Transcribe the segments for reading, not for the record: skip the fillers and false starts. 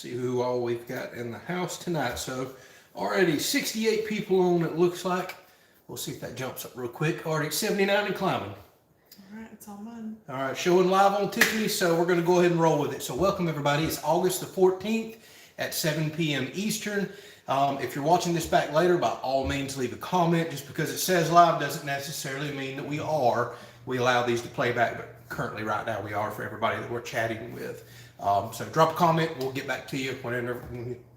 see who all we've got in the house tonight. So already 68 people on, it looks like. We'll see if that jumps up real quick. Already 79 and climbing. All right, it's all mine. All right, showing live on Tiffany, so we're going to go ahead and roll with it. So welcome everybody. It's August the 14th at 7 p.m. Eastern. If you're watching this back later, by all means leave a comment. Just because it says live doesn't necessarily mean that we are. We allow these to play back, but currently right now we are for everybody that we're chatting with. So drop a comment. We'll get back to you whenever.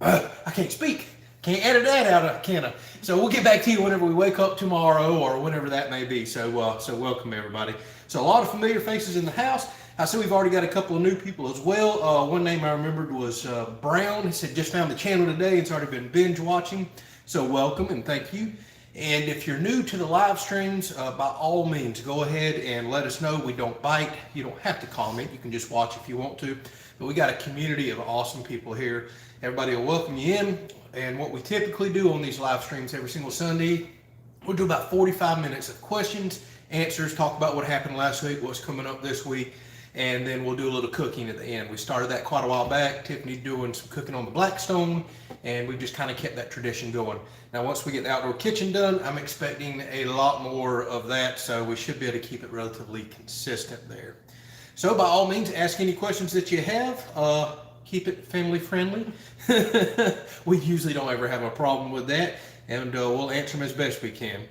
I can't speak. Can't edit that out, can I? So we'll get back to you whenever we wake up tomorrow or whenever that may be. So welcome everybody. So a lot of familiar faces in the house. I see we've already got a couple of new people as well. One name I remembered was Brown. He said just found the channel today. It's already been binge watching. So welcome and thank you. And if you're new to the live streams, by all means, go ahead and let us know. We don't bite. You don't have to comment. You can just watch if you want to. But we got a community of awesome people here. Everybody will welcome you in. And what we typically do on these live streams every single Sunday, we'll do about 45 minutes of questions, answers, talk about what happened last week, what's coming up this week, and then we'll do a little cooking at the end. We started that quite a while back. Tiffany's doing some cooking on the Blackstone, and we've just kind of kept that tradition going. Now, once we get the outdoor kitchen done, I'm expecting a lot more of that, so we should be able to keep it relatively consistent there. So by all means, ask any questions that you have. Keep it family friendly. We usually don't ever have a problem with that, and we'll answer them as best we can.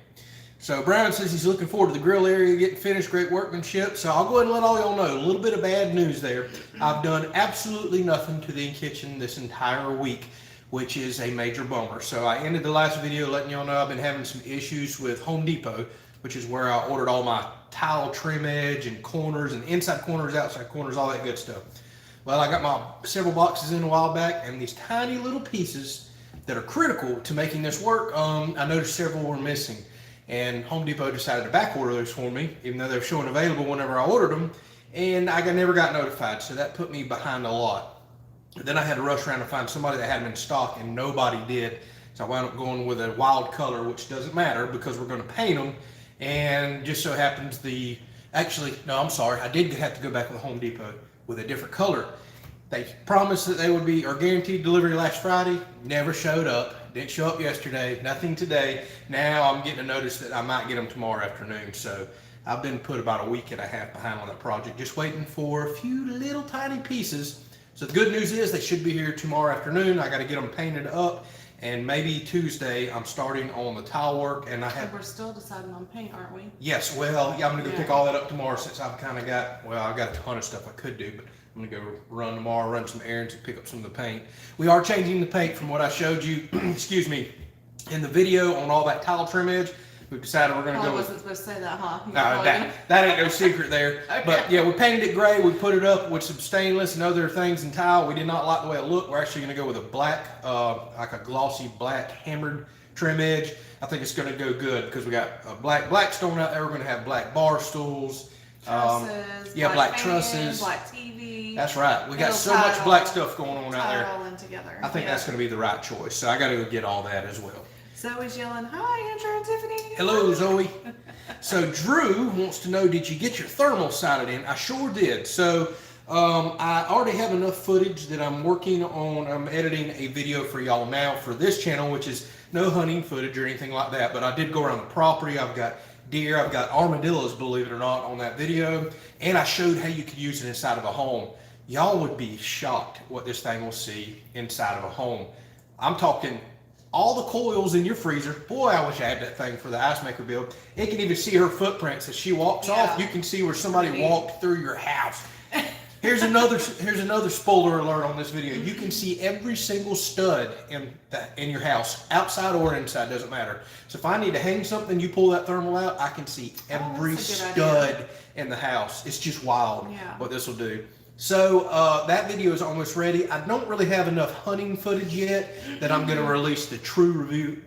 So Brian says he's looking forward to the grill area getting finished, great workmanship. So I'll go ahead and let all y'all know a little bit of bad news there. I've done absolutely nothing to the kitchen this entire week, which is a major bummer. So I ended the last video letting y'all know I've been having some issues with Home Depot, which is where I ordered all my tile trim edge and corners and inside corners, outside corners, all that good stuff. Well, I got my several boxes in a while back, and these tiny little pieces that are critical to making this work, I noticed several were missing. And Home Depot decided to back order those for me, even though they're showing available whenever I ordered them, and I never got notified, so that put me behind a lot. Then I had to rush around to find somebody that had them in stock, and nobody did. So I wound up going with a wild color, which doesn't matter because we're going to paint them, and just so happens I did have to go back with Home Depot with a different color. They promised that they would be, or guaranteed delivery last Friday, never showed up. Didn't show up yesterday, nothing today. Now I'm getting a notice that I might get them tomorrow afternoon. So I've been put about a week and a half behind on that project, just waiting for a few little tiny pieces. So the good news is they should be here tomorrow afternoon. I got to get them painted up, and maybe Tuesday I'm starting on the tile work. And We're still deciding on paint, aren't we? Yes, well, yeah, I'm gonna go pick all that up tomorrow since I've kind of got a ton of stuff I could do, but I'm gonna go run tomorrow, run some errands and pick up some of the paint. We are changing the paint from what I showed you, excuse me, in the video on all that tile trim edge. We've decided we're gonna go with. I wasn't supposed to say that, huh? No, that ain't no secret there. Okay. But yeah, we painted it gray. We put it up with some stainless and other things in tile. We did not like the way it looked. We're actually gonna go with a black, like a glossy black hammered trim edge. I think it's gonna go good because we got a Blackstone out there. We're gonna have black bar stools. Trusses, black fans, trusses. black TV. That's right. We got so much black stuff going on out there. All in together. I think that's gonna be the right choice. So I gotta go get all that as well. Zoe's yelling, "Hi, Andrew and Tiffany." Hello, Zoe. So Drew wants to know, did you get your thermal sighted in? I sure did. So I already have enough footage that I'm working on. I'm editing a video for y'all now for this channel, which is no hunting footage or anything like that. But I did go around the property. I've got deer. I've got armadillos, believe it or not, on that video. And I showed how you could use it inside of a home. Y'all would be shocked what this thing will see inside of a home. I'm talking all the coils in your freezer. Boy, I wish I had that thing for the ice maker build. It can even see her footprints as she walks off. You can see where somebody walked through your house. Here's another spoiler alert on this video. You can see every single stud in your house, outside or inside, doesn't matter. So if I need to hang something, you pull that thermal out, I can see every stud in the house. It's just wild what this will do. So that video is almost ready. I don't really have enough hunting footage yet that I'm going to release the true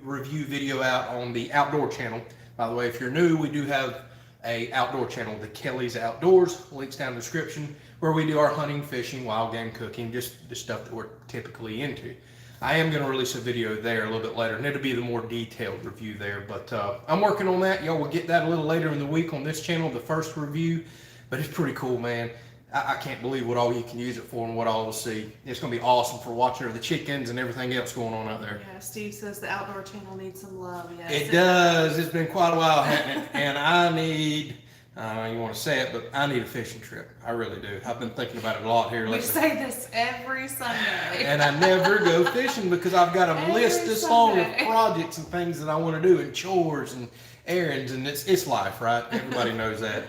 review video out on the outdoor channel. By the way, if you're new, we do have a outdoor channel, the Kelley's Outdoors, links down in the description, where we do our hunting, fishing, wild game cooking, just the stuff that we're typically into. I am going to release a video there a little bit later, and it'll be the more detailed review there, but I'm working on that. Y'all will get that a little later in the week on this channel, the first review, but it's pretty cool, man. I can't believe what all you can use it for and what all we'll see. It's going to be awesome for watching the chickens and everything else going on out there. Yeah, Steve says the outdoor channel needs some love. Yes, It does. It's been quite a while, hasn't it? And I need, I don't know you want to say it, but I need a fishing trip. I really do. I've been thinking about it a lot here We lately. say this every Sunday. And I never go fishing because I've got a Every list this long of Sunday. projects and things that I want to do and chores and errands, and it's life, right? Everybody knows that.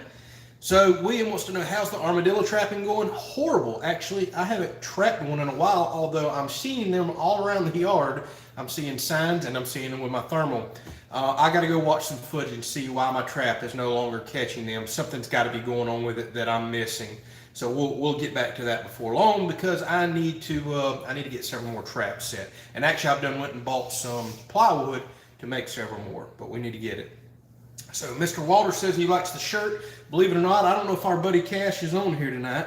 So William wants to know, how's the armadillo trapping going? Horrible, actually. I haven't trapped one in a while, although I'm seeing them all around the yard. I'm seeing signs and I'm seeing them with my thermal. I got to go watch some footage and see why my trap is no longer catching them. Something's got to be going on with it that I'm missing. So we'll get back to that before long because I need to get several more traps set. And actually, went and bought some plywood to make several more, but we need to get it. So Mr. Walter says he likes the shirt. Believe it or not, I don't know if our buddy Cash is on here tonight,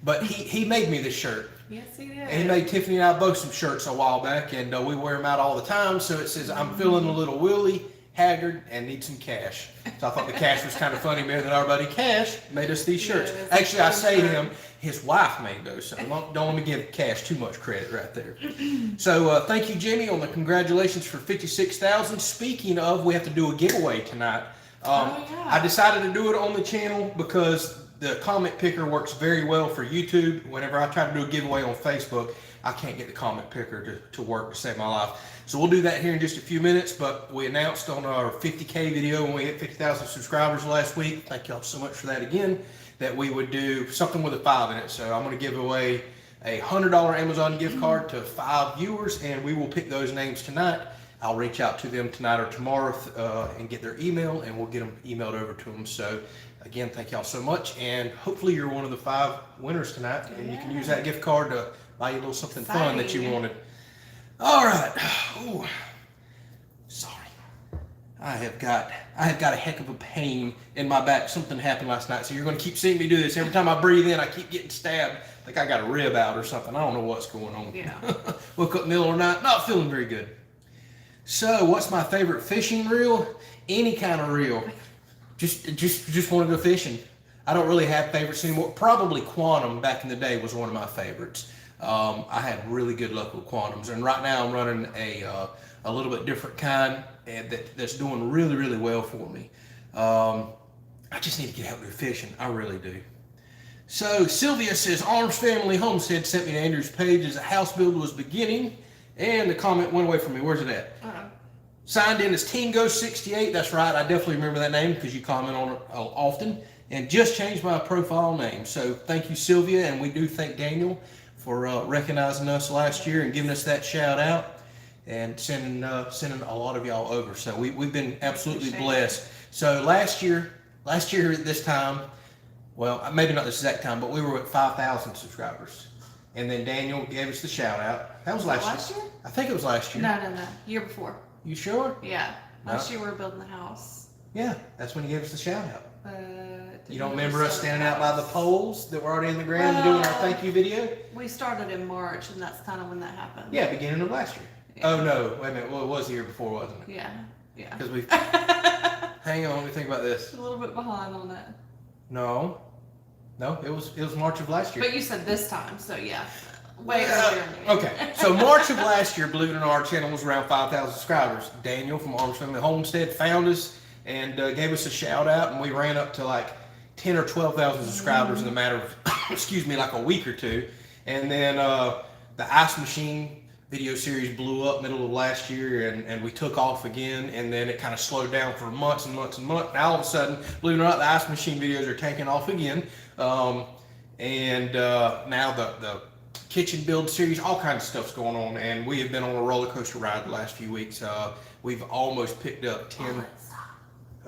but he made me this shirt. Yes, he did. And he made Tiffany and I both some shirts a while back, and we wear them out all the time. So it says, I'm feeling a little willy, haggard, and need some cash. So I thought the cash was kind of funny, man, that our buddy Cash made us these shirts. Yes, Actually, I say shirt. him, his wife made those, so don't let me give Cash too much credit right there. So thank you, Jimmy, on the congratulations for 56,000. Speaking of, we have to do a giveaway tonight. Yeah. I decided to do it on the channel because the comment picker works very well for YouTube. Whenever I try to do a giveaway on Facebook, I can't get the comment picker to work to save my life. So we'll do that here in just a few minutes, but we announced on our 50K video when we hit 50,000 subscribers last week, thank y'all so much for that again, that we would do something with a 5 in it. So I'm going to give away a $100 Amazon gift card to 5 viewers, and we will pick those names tonight. I'll reach out to them tonight or tomorrow and get their email, and we'll get them emailed over to them. So again, thank y'all so much, and hopefully you're one of the 5 winners tonight, and you can use that gift card to buy you a little something fun that you wanted. All right. Ooh. Sorry. I have got a heck of a pain in my back. Something happened last night, so you're going to keep seeing me do this. Every time I breathe in, I keep getting stabbed. Like I got a rib out or something. I don't know what's going on. Yeah. Woke up in the middle of the night, not feeling very good. So, what's my favorite fishing reel? Any kind of reel. Just want to go fishing. I don't really have favorites anymore. Probably Quantum back in the day was one of my favorites. I had really good luck with Quantums, and right now I'm running a little bit different kind that's doing really, really well for me. I just need to get out there fishing. I really do. So Sylvia says, Arms Family Homestead sent me to Andrew's page as a house build was beginning. And the comment went away from me. Where's it at? Signed in as Teen Ghost 68. That's right. I definitely remember that name because you comment on it often. And just changed my profile name. So thank you, Sylvia. And we do thank Daniel for recognizing us last year and giving us that shout out and sending a lot of y'all over. So we've been absolutely blessed. So last year at this time, well, maybe not this exact time, but we were at 5,000 subscribers. And then Daniel gave us the shout out. That was last year? I think it was last year. No. Year before. You sure? Yeah. Last year we were building the house. Yeah, that's when he gave us the shout out. You don't we remember us start standing the out by the house? poles that were already in the ground and doing our thank you video? We started in March, and that's kind of when that happened. Yeah, beginning of last year. Yeah. Oh no, wait a minute. Well, it was the year before, wasn't it? Yeah. Because we. Hang on, let me think about this. A little bit behind on that. No, it was March of last year. But you said this time, so yeah. Way earlier. Okay, so March of last year, believe it or not, our channel was around 5,000 subscribers. Daniel from Arms Family Homestead found us and gave us a shout out, and we ran up to like 10 or 12,000 subscribers in a matter of, like a week or two. And then the Ice Machine video series blew up middle of last year, and we took off again, and then it kind of slowed down for months and months and months. Now all of a sudden, believe it or not, the Ice Machine videos are taking off again. Now the kitchen build series, all kinds of stuff's going on, and we have been on a roller coaster ride the last few weeks. We've almost picked up 10.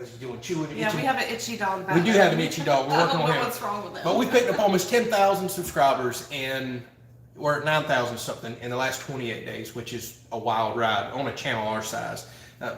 Is he doing chewing and Yeah, itching? we have an itchy dog back We do there. have an itchy dog. We're I working don't on know him. what's wrong with him. But we picked up almost 10,000 subscribers, and we're at 9,000 something in the last 28 days, which is a wild ride on a channel our size.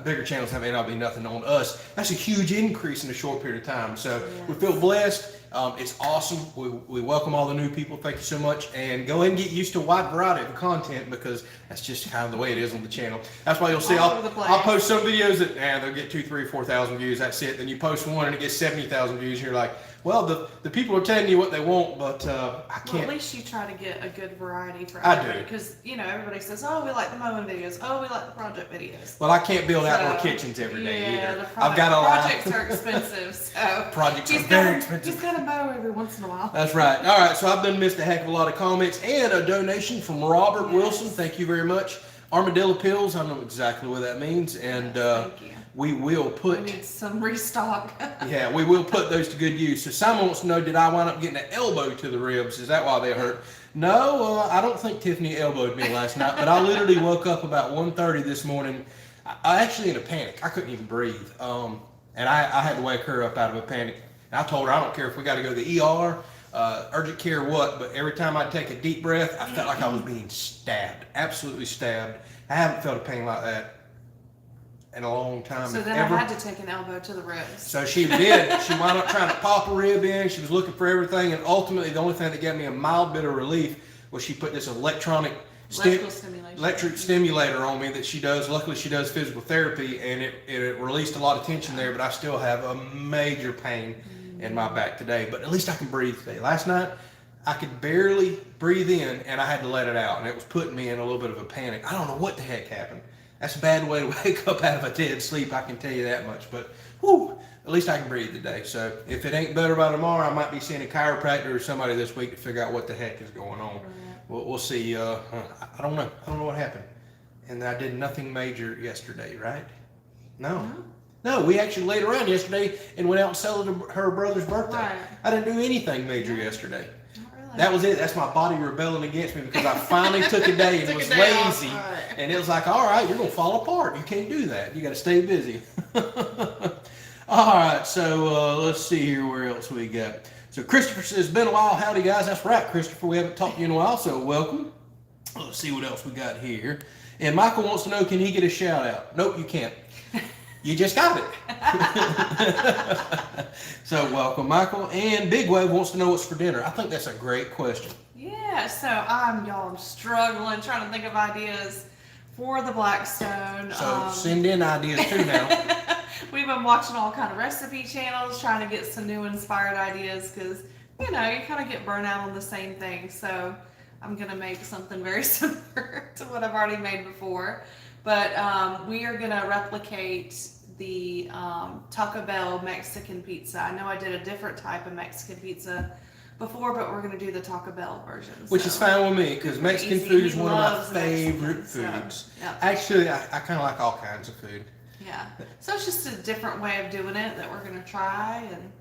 Bigger channels may not be nothing on us. That's a huge increase in a short period of time. So we feel blessed. It's awesome. We welcome all the new people. Thank you so much. And go ahead and get used to a wide variety of content because that's just kind of the way it is on the channel. That's why you'll see All over the place. I'll post some videos that they'll get 2,000, 3,000, 4,000 views. That's it. Then you post one and it gets 70,000 views. And you're like, Well, the people are telling you what they want, but I Well, can't. at least you try to get a good variety for I do. everybody. Because, everybody says, oh, we like the mowing videos. Oh, we like the project videos. Well, I can't build outdoor So, kitchens every day yeah, either. the I've got a lot. projects are expensive, so. Projects are He's very gotta- expensive. He's got to mow every once in a while. That's right. All right, so I've done missed a heck of a lot of comments and a donation from Robert Yes. Wilson. Thank you very much. Armadillo pills, I know exactly what that means, and Thank you. we will We put. need some restock. Yeah, we will put those to good use. So Simon wants to know, did I wind up getting an elbow to the ribs? Is that why they hurt? No, I don't think Tiffany elbowed me last night, but I literally woke up about 1:30 this morning. I actually in a panic. I couldn't even breathe. And I had to wake her up out of a panic. And I told her, I don't care if we got to go to the ER, urgent care, what, but every time I'd take a deep breath, I felt like I was being stabbed, absolutely stabbed. I haven't felt a pain like that in a long time. So if then ever. I had to take an elbow to the ribs. So she did. She wound up trying to pop a rib in. She was looking for everything, and ultimately, the only thing that gave me a mild bit of relief was she put this Electrical stimulation. electric stimulator on me that she does. Luckily, she does physical therapy, and it released a lot of tension there. But I still have a major pain in my back today. But at least I can breathe today. Last night, I could barely breathe in, and I had to let it out, and it was putting me in a little bit of a panic. I don't know what the heck happened. That's a bad way to wake up out of a dead sleep, I can tell you that much. But, whew, at least I can breathe today. So if it ain't better by tomorrow, I might be seeing a chiropractor or somebody this week to figure out what the heck is going on. We'll see. I don't know. I don't know what happened. And I did nothing major yesterday, right? No. No, we actually laid around yesterday and went out and celebrated her brother's birthday. Right. I didn't do anything major yesterday. Not really. That was it. That's my body rebelling against me because I finally took a day and Took a was day off, lazy. right. And it was like, all right, you're going to fall apart. You can't do that. You got to stay busy. All right, so let's see here where else we got. So Christopher says, been a while. Howdy, guys. That's right, Christopher. We haven't talked to you in a while, so welcome. Let's see what else we got here. And Michael wants to know, can he get a shout out? Nope, you can't. You just got it. So welcome, Michael. And Big Wave wants to know what's for dinner. I think that's a great question. Yeah, so I'm struggling trying to think of ideas for the Blackstone. So send in ideas too now. We've been watching all kind of recipe channels, trying to get some new inspired ideas because, you kind of get burnt out on the same thing. So I'm going to make something very similar to what I've already made before. But we are going to replicate the Taco Bell Mexican pizza. I know I did a different type of Mexican pizza before, but we're going to do the Taco Bell version. Which is fine with me because Mexican Easy. food is He one of my loves favorite Mexican, foods. so, yeah. Actually, I kind of like all kinds of food. Yeah. So it's just a different way of doing it that we're going to try, and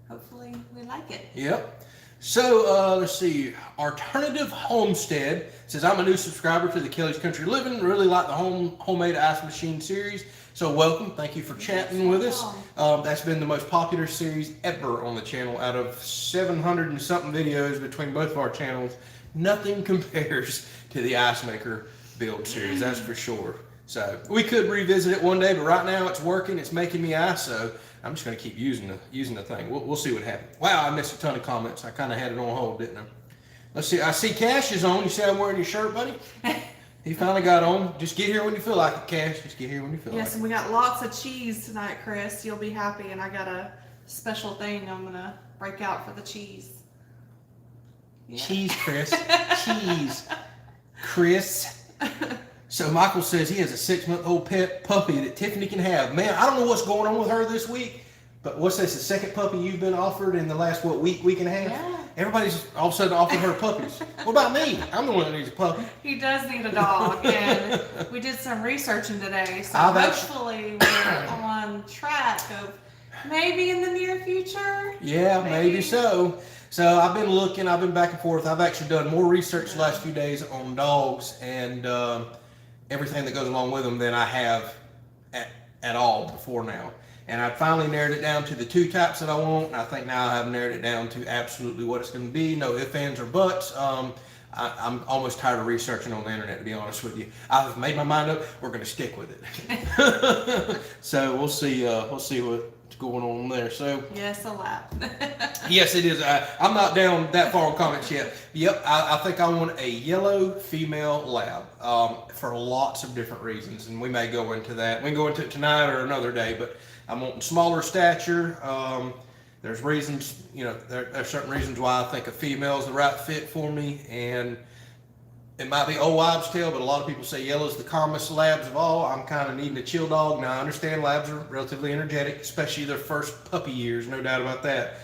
hopefully we like it. Yep. So let's see. Alternative Homestead says, I'm a new subscriber to the Kelley's Country Living. Really like the homemade ice machine series. So welcome. Thank you for chatting with us. That's been the most popular series ever on the channel. Out of 700 and something videos between both of our channels, nothing compares to the ice maker build series. That's for sure. So we could revisit it one day, but right now it's working. It's making me ice, so I'm just going to keep using the thing. We'll see what happens. Wow, I missed a ton of comments. I kind of had it on hold, didn't I? Let's see. I see Cash is on. You see I'm wearing your shirt, buddy? He finally got on. Just get here when you feel like it, Cash. Just get here when you feel like Yes, and we got lots of cheese tonight, Chris. You'll be happy, and I got a special thing I'm going to break out for the cheese. it. Yeah. Cheese, Chris. Cheese. Chris. So Michael says he has a 6-month-old pet puppy that Tiffany can have. Man, I don't know what's going on with her this week, but what's this, the second puppy you've been offered in the last, week and a half? Yeah. Everybody's all of a sudden offering her puppies. What about me? I'm the one that needs a puppy. He does need a dog, and we did some researching today, so I've hopefully we're on track of maybe in the near future. Yeah, maybe so. So I've been looking, I've been back and forth. I've actually done more research the last few days on dogs and everything that goes along with them than I have at all before now. And I finally narrowed it down to the 2 types that I want, and I think now I have narrowed it down to absolutely what it's going to be. No ifs, ands, or buts. I'm almost tired of researching on the internet, to be honest with you. I've made my mind up. We're going to stick with it. So we'll see what's going on there. So Yes, a lap. yes, it is. I'm not down that far on comments yet. Yep, I think I want a yellow female lab for lots of different reasons, and we may go into that. We can go into it tonight or another day, but I'm wanting smaller stature, There's reasons, you know, there are certain reasons why I think a female is the right fit for me, and it might be old wives' tale, but a lot of people say yellow's the calmest labs of all. I'm kind of needing a chill dog. Now, I understand labs are relatively energetic, especially their first puppy years, no doubt about that.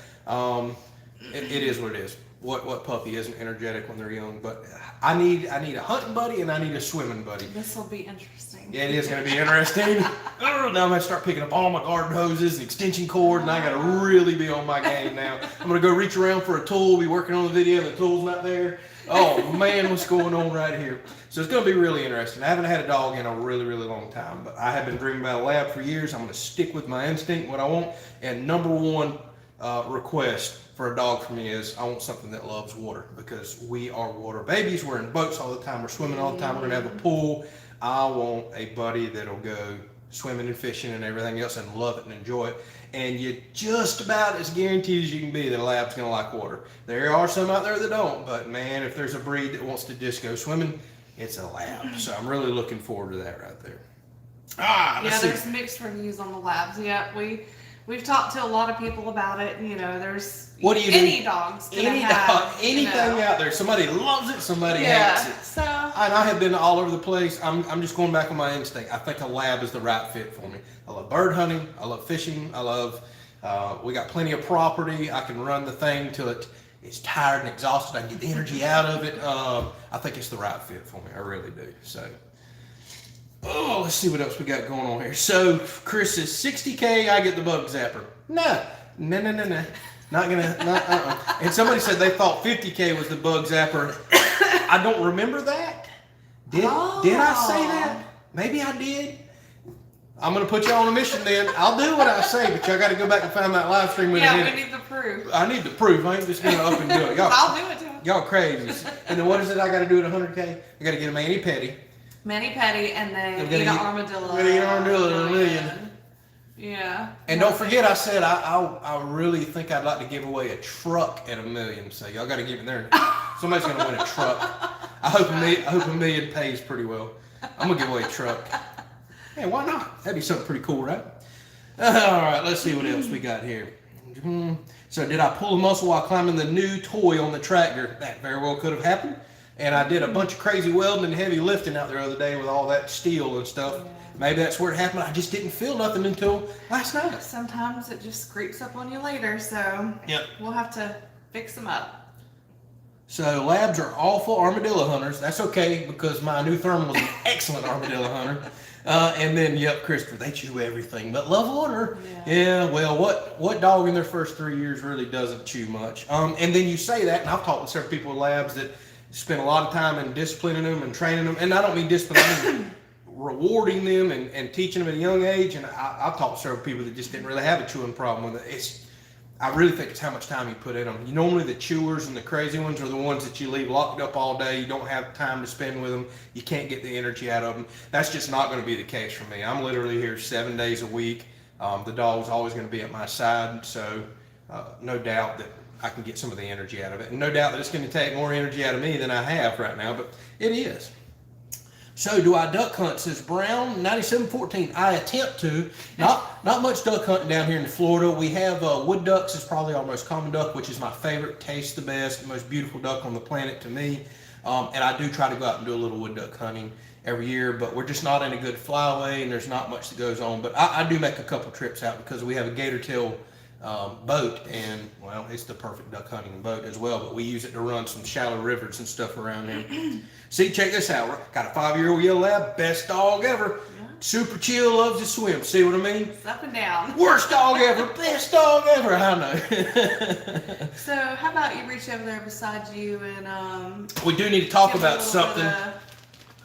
It is what it is. What puppy isn't energetic when they're young? But I need a hunting buddy and I need a swimming buddy. This will be interesting. Yeah, it is going to be interesting. Now I'm going to start picking up all my garden hoses and extension cord, and I got to really be on my game now. I'm going to go reach around for a tool, be working on the video, and the tool's not there. Oh man, what's going on right here? So it's going to be really interesting. I haven't had a dog in a really, really long time, but I have been dreaming about a lab for years. I'm going to stick with my instinct, what I want, and number one request for a dog for me is I want something that loves water, because we are water babies. We're in boats all the time. We're swimming all the time. We're going to have a pool. I want a buddy that'll go swimming and fishing and everything else and love it and enjoy it. And you're just about as guaranteed as you can be that a lab's going to like water. There are some out there that don't, but man, if there's a breed that wants to just go swimming, it's a lab. So I'm really looking forward to that right there. Yeah, there's mixed reviews on the labs. Yeah, we've talked to a lot of people about it. You know, there's any dog's gonna have anything out there. Somebody loves it, somebody hates it. So And I have been all over the place. I'm just going back on my instinct. I think a lab is the right fit for me. I love bird hunting. I love fishing. I love. We got plenty of property. I can run the thing till it's tired and exhausted. I can get the energy out of it. I think it's the right fit for me. I really do. So. Oh, let's see what else we got going on here. So Chris says 60K, I get the bug zapper. No. Not gonna. And somebody said they thought 50K was the bug zapper. I don't remember that. Did I say that? Maybe I did. I'm gonna put you on a mission then. I'll do what I say, but y'all got to go back and find that live stream. We need the proof. I need the proof. I ain't just gonna up and do it. I'll do it too. Y'all crazy. And then what is it I got to do at 100K? I got to get a mani petty. Mani petty, and then eat an armadillo. I'm gonna eat an armadillo in a million. Yeah. And don't forget, I said I really think I'd like to give away a truck at $1 million. So y'all got to get in there. Somebody's gonna win a truck. I hope $1 million pays pretty well. I'm gonna give away a truck. Hey, why not? That'd be something pretty cool, right? All right, let's see what else we got here. So did I pull a muscle while climbing the new toy on the tractor? That very well could have happened. And I did a bunch of crazy welding and heavy lifting out there the other day with all that steel and stuff. Yeah. Maybe that's where it happened. I just didn't feel nothing until last night. Sometimes it just creeps up on you later, so we'll have to fix them up. So labs are awful armadillo hunters. That's okay, because my new thermal was an excellent armadillo hunter. And then, Christopher, they chew everything but love water. Yeah, well, what dog in their first 3 years really doesn't chew much? And then you say that, and I've talked with several people with labs that spend a lot of time in disciplining them and training them. And I don't mean disciplining, I mean rewarding them and teaching them at a young age. And I've talked to several people that just didn't really have a chewing problem with it. I really think it's how much time you put in them. Normally the chewers and the crazy ones are the ones that you leave locked up all day. You don't have time to spend with them. You can't get the energy out of them. That's just not going to be the case for me. I'm literally here 7 days a week. The dog's always going to be at my side. So no doubt that I can get some of the energy out of it. And no doubt that it's going to take more energy out of me than I have right now, but it is. So do I duck hunt, says Brown 9714. I attempt to. Not much duck hunting down here in Florida. We have wood ducks is probably our most common duck, which is my favorite, tastes the best, the most beautiful duck on the planet to me. And I do try to go out and do a little wood duck hunting every year, but we're just not in a good flyway and there's not much that goes on. But I do make a couple trips out because we have a gator tail boat, and well, it's the perfect duck hunting boat as well, but we use it to run some shallow rivers and stuff around here. See, check this out. Got a 5-year-old yellow lab, best dog ever. Super chill, loves to swim. See what I mean? It's up and down. Worst dog ever, best dog ever. I know. So how about you reach over there beside you and we do need to talk about something.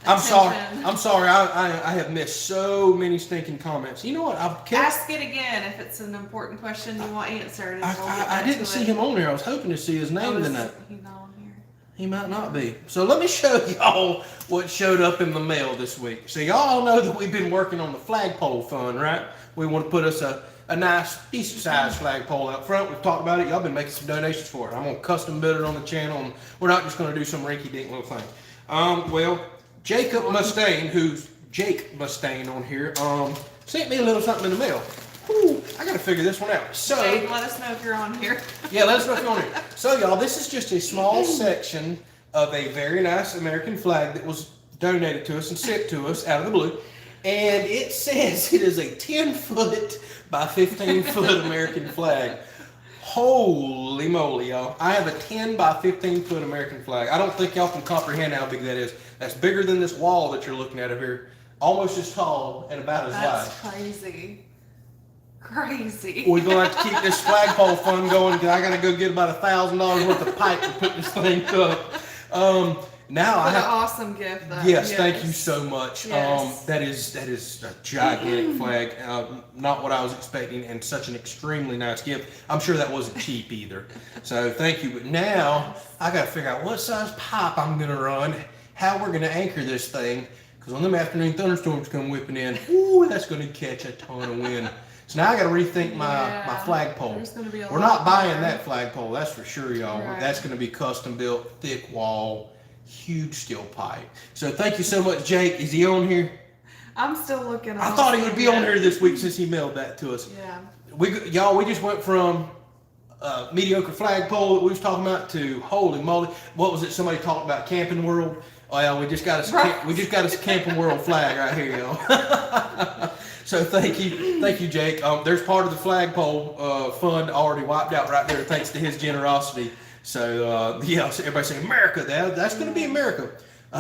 I'm sorry. I have missed so many stinking comments. You know what? Ask it again if it's an important question you want answered. I didn't see him on there. I was hoping to see his name tonight. He's not on here. He might not be. So let me show y'all what showed up in the mail this week. So y'all know that we've been working on the Flagpole fund, right? We want to put us a nice, decent sized flagpole out front. We've talked about it. Y'all been making some donations for it. I'm going to custom build it on the channel, and we're not just going to do some rinky-dink little thing. Well, Jacob Mustaine, who's Jake Mustaine on here, sent me a little something in the mail. Ooh, I got to figure this one out. So, Jake, let us know if you're on here. yeah, let us know if you're on here. So, y'all, this is just a small section of a very nice American flag that was donated to us and sent to us out of the blue. And it says it is a 10-foot by 15-foot American flag. Holy moly, y'all. I have a 10 by 15-foot American flag. I don't think y'all can comprehend how big that is. That's bigger than this wall that you're looking at over here. Almost as tall and about as That's wide. crazy. Crazy. We're going to have to keep this flagpole fund going because I got to go get about $1,000 worth of pipe to put this thing up. Now What I an have. awesome gift, though. Yes, thank you so much. Yes. That is a gigantic flag. Not what I was expecting, and such an extremely nice gift. I'm sure that wasn't cheap either. So thank you. But now I got to figure out what size pipe I'm gonna run, how we're gonna anchor this thing, because when them afternoon thunderstorms come whipping in, ooh, that's gonna catch a ton of wind. So now I got to rethink my flagpole. There's gonna be a We're lot not buying more. that flagpole, that's for sure, y'all. Right. That's gonna be custom built, thick wall. Huge steel pipe. So thank you so much, Jake. Is he on here? I'm still looking. I thought he would be on here this week since he mailed that to us. Yeah. We just went from mediocre flagpole that we was talking about to holy moly. What was it? Somebody talked about Camping World. Oh yeah, we just got us a Camping World flag right here, y'all. So thank you, Jake. There's part of the flagpole fund already wiped out right there, thanks to his generosity. So, yeah, so everybody saying America, that's going to be America.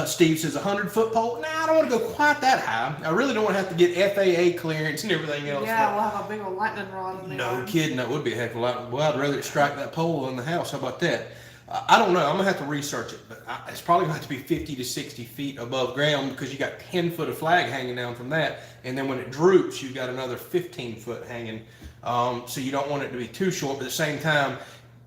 Steve says 100-foot pole. Nah, I don't want to go quite that high. I really don't want to have to get FAA clearance and everything else. Yeah, we'll have a big old lightning rod in there. No kidding, that would be a heck of a lot. Well, I'd rather it strike that pole in the house. How about that? I don't know. I'm going to have to research it, but it's probably going to have to be 50 to 60 feet above ground because you got 10 foot of flag hanging down from that. And then when it droops, you've got another 15 foot hanging. So you don't want it to be too short, but at the same time,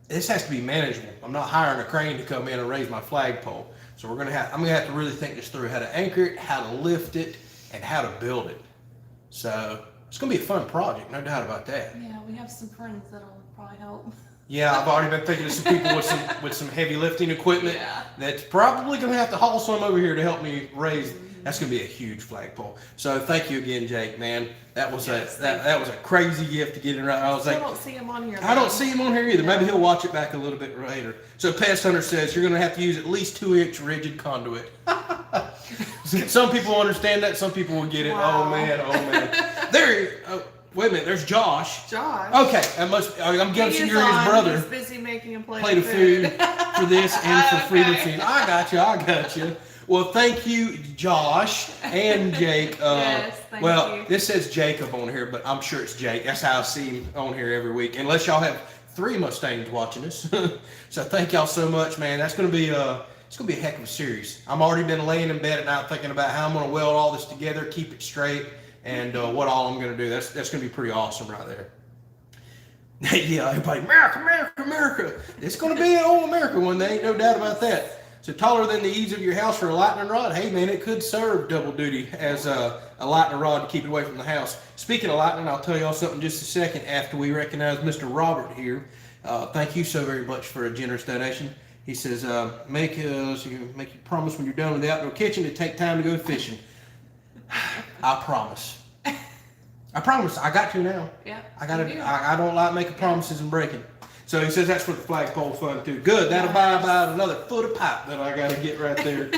this has to be manageable. I'm not hiring a crane to come in and raise my flagpole. So I'm gonna have to really think this through: how to anchor it, how to lift it, and how to build it. So it's gonna be a fun project, no doubt about that. Yeah, we have some friends that'll probably help. Yeah, I've already been thinking of some people with some heavy lifting equipment. Yeah. That's probably gonna have to haul some over here to help me raise. That's gonna be a huge flagpole. So thank you again, Jake. Man, that was that was a crazy gift to get in right. I was Still like, don't see him on here. I don't see him on here either. Maybe he'll watch it back a little bit later. So Pest Hunter says you're going to have to use at least 2-inch rigid conduit. Some people understand that. Some people will get it. Wow. Oh man. There. Wait a minute. There's Josh. Josh. Okay. I'm guessing you're his brother. He's busy making a Plate of food for this and for Freedom Okay. Feed. I got you. Well, thank you, Josh and Jake. Yes, thank you. This says Jacob on here, but I'm sure it's Jake. That's how I see him on here every week. Unless y'all have 3 Mustangs watching us. So thank y'all so much, man. That's gonna be it's gonna be a heck of a series. I'm already been laying in bed at night thinking about how I'm gonna weld all this together, keep it straight, and what all I'm gonna do. That's gonna be pretty awesome right there. Yeah, everybody, America. It's gonna be an old America one day, ain't no doubt about that. So taller than the eaves of your house for a lightning rod. Hey man, it could serve double duty as a lightning rod to keep it away from the house. Speaking of lightning, I'll tell y'all something just a second after we recognize Mr. Robert here. Thank you so very much for a generous donation. He says, make you promise when you're done with the outdoor kitchen to take time to go fishing. I promise. I promise. I got to now. Yeah. I don't like making promises and breaking. So he says that's for the flagpole fund too. Good. That'll buy about another foot of pipe that I got to get right there.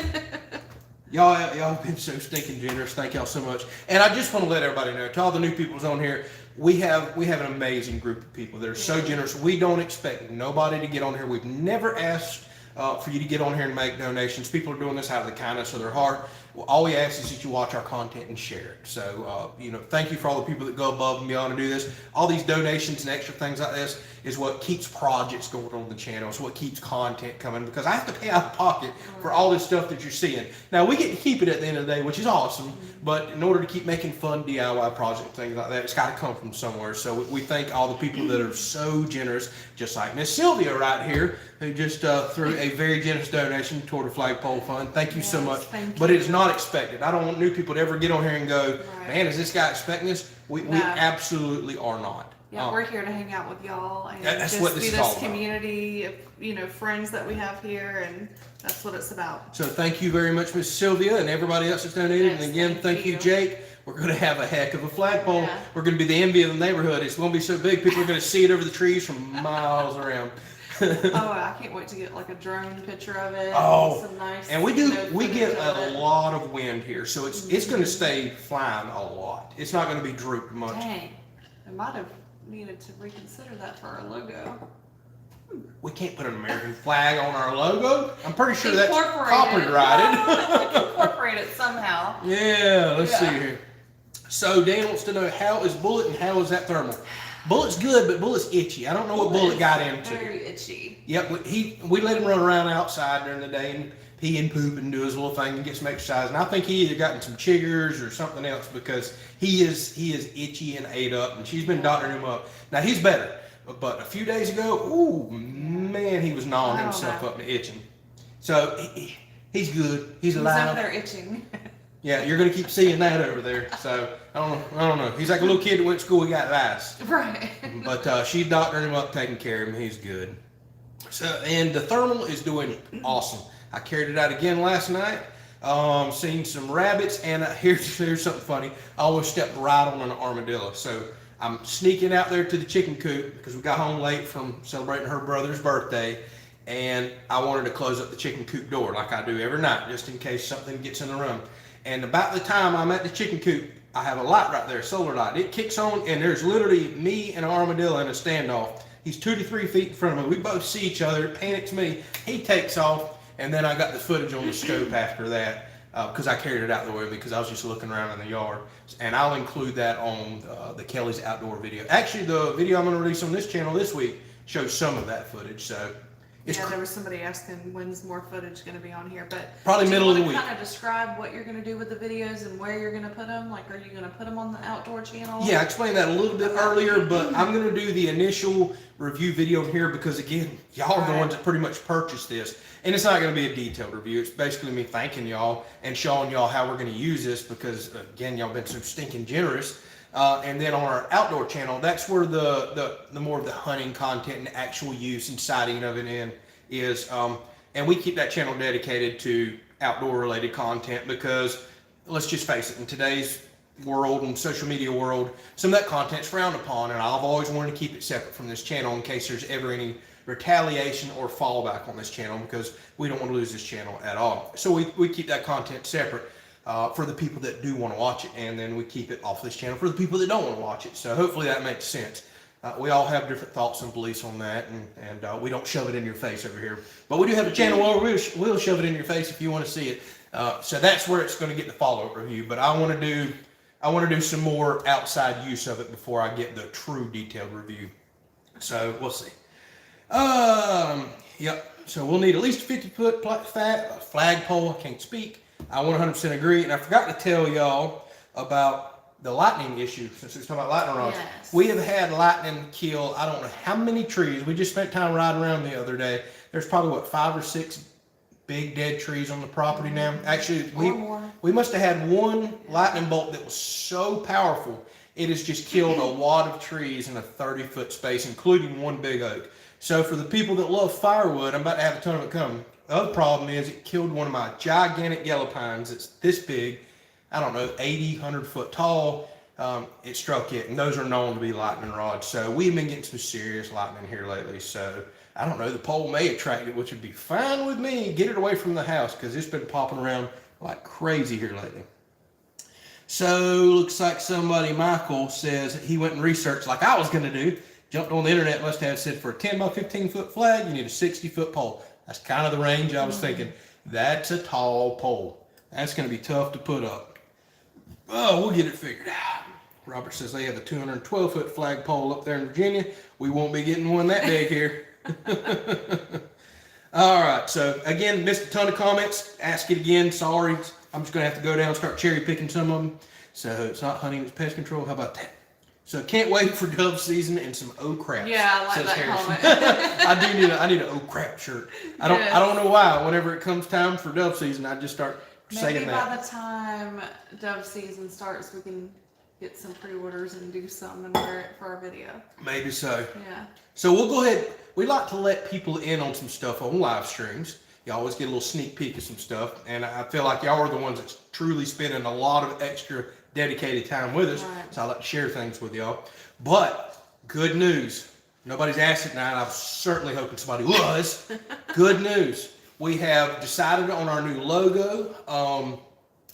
Y'all have been so stinking generous. Thank y'all so much. And I just want to let everybody know, to all the new peoples on here, we have an amazing group of people that are so generous. We don't expect nobody to get on here. We've never asked for you to get on here and make donations. People are doing this out of the kindness of their heart. All we ask is that you watch our content and share it. So, thank you for all the people that go above and beyond to do this. All these donations and extra things like this is what keeps projects going on the channel. It's what keeps content coming, because I have to pay out of pocket for all this stuff that you're seeing. Now, we get to keep it at the end of the day, which is awesome, but in order to keep making fun DIY projects and things like that, it's got to come from somewhere. So we thank all the people that are so generous, just like Miss Sylvia right here, who just threw a very generous donation toward the Flagpole Fund. Thank you so much. But it is not expected. I don't want new people to ever get on here and go, man, is this guy expecting this? We absolutely are not. Yeah, we're here to hang out with y'all and That's just what this be is this all about. community of, friends that we have here, and that's what it's about. So thank you very much, Miss Sylvia, and everybody else that's donated. Yes, and again, thank you, Jake. We're going to have a heck of a flagpole. Yeah. We're going to be the envy of the neighborhood. It's going to be so big, people are going to see it over the trees from miles around. Oh, I can't wait to get like a drone picture of it. Oh, some nice, and we get footage of a it. lot of wind here, so it's going to stay flying a lot. It's not going to be drooped much. Dang, I might have needed to reconsider that for our logo. We can't put an American flag on our logo. I'm pretty sure that's Incorporate copyrighted. it. Incorporate it somehow. Yeah, let's see here. So Dan wants to know, how is Bullet and how is that thermal? Bullet's good, but Bullet's itchy. I don't know what Bullet got into. Very itchy. Yep, we let him run around outside during the day and pee and poop and do his little thing and get some exercise. And I think he either gotten some chiggers or something else, because he is itchy and ate up, and she's been doctoring him up. Now he's better, but a few days ago, ooh man, he was gnawing himself up and itching. So he's good. He's alive. He's over there itching. Yeah, you're gonna keep seeing that over there. So I don't know. He's like a little kid that went to school. He got lice. Right. But she's doctoring him up, taking care of him. He's good. So, and the thermal is doing awesome. I carried it out again last night. Seen some rabbits, and here's something funny. I almost stepped right on an armadillo. So I'm sneaking out there to the chicken coop because we got home late from celebrating her brother's birthday, and I wanted to close up the chicken coop door like I do every night, just in case something gets in the room. And about the time I'm at the chicken coop, I have a light right there, a solar light. It kicks on, and there's literally me and an armadillo in a standoff. He's 2 to 3 feet in front of me. We both see each other. It panics me. He takes off, and then I got the footage on the scope after that because I carried it out the way because I was just looking around in the yard. And I'll include that on the Kelley's outdoor video. Actually, the video I'm going to release on this channel this week shows some of that footage. So. Yeah, there was somebody asking when's more footage going to be on here, but probably middle of the week. Kind of describe what you're going to do with the videos and where you're going to put them. Like, are you going to put them on the outdoor channel? Yeah, I explained that a little bit earlier, but I'm going to do the initial review video here because, again, y'all are the ones that pretty much purchased this. And it's not going to be a detailed review. It's basically me thanking y'all and showing y'all how we're going to use this because, again, y'all been so stinking generous. And then on our outdoor channel, that's where the more of the hunting content and actual use and sighting of it in is. And we keep that channel dedicated to outdoor related content because, let's just face it, in today's world and social media world, some of that content's frowned upon, and I've always wanted to keep it separate from this channel in case there's ever any retaliation or fallback on this channel, because we don't want to lose this channel at all. So we keep that content separate for the people that do want to watch it, and then we keep it off this channel for the people that don't want to watch it. So hopefully that makes sense. We all have different thoughts and beliefs on that, and we don't shove it in your face over here. But we do have a channel where we'll shove it in your face if you want to see it. So that's where it's going to get the follow-up review. But I want to do some more outside use of it before I get the true detailed review. So we'll see. Yep. So we'll need at least a 50-foot flagpole. I can't speak. I 100% agree. And I forgot to tell y'all about the lightning issue, since we're talking about lightning rods. Yes. We have had lightning kill, I don't know how many trees. We just spent time riding around the other day. There's probably, 5 or 6 big dead trees on the property now. Actually, we must have had one lightning bolt that was so powerful, it has just killed a lot of trees in a 30-foot space, including one big oak. So for the people that love firewood, I'm about to have a ton of it coming. The other problem is it killed one of my gigantic yellow pines that's this big, I don't know, 80, 100 foot tall. It struck it, and those are known to be lightning rods. So we've been getting some serious lightning here lately. So I don't know, the pole may attract it, which would be fine with me. Get it away from the house because it's been popping around like crazy here lately. So looks like somebody, Michael, says he went and researched like I was going to do. Jumped on the internet, must have said for a 10 by 15 foot flag, you need a 60-foot pole. That's kind of the range I was thinking. That's a tall pole. That's going to be tough to put up. Oh, we'll get it figured out. Robert says they have a 212-foot flagpole up there in Virginia. We won't be getting one that big here. All right, so again, missed a ton of comments. Ask it again. Sorry. I'm just going to have to go down and start cherry picking some of them. So it's not hunting, it's pest control. How about that? So can't wait for dove season and some oh crap. Yeah, I like says that Harrison. comment. I need an oh crap shirt. I don't know why. Whenever it comes time for dove season, I just start saying that. Maybe by the time dove season starts, we can get some pre-orders and do some and wear it for our video. Maybe so. Yeah. So we'll go ahead. We like to let people in on some stuff on live streams. You always get a little sneak peek of some stuff, and I feel like y'all are the ones that's truly spending a lot of extra dedicated time with us. Right. So I like to share things with y'all. But good news. Nobody's asked it now, and I'm certainly hoping somebody was. Good news. We have decided on our new logo.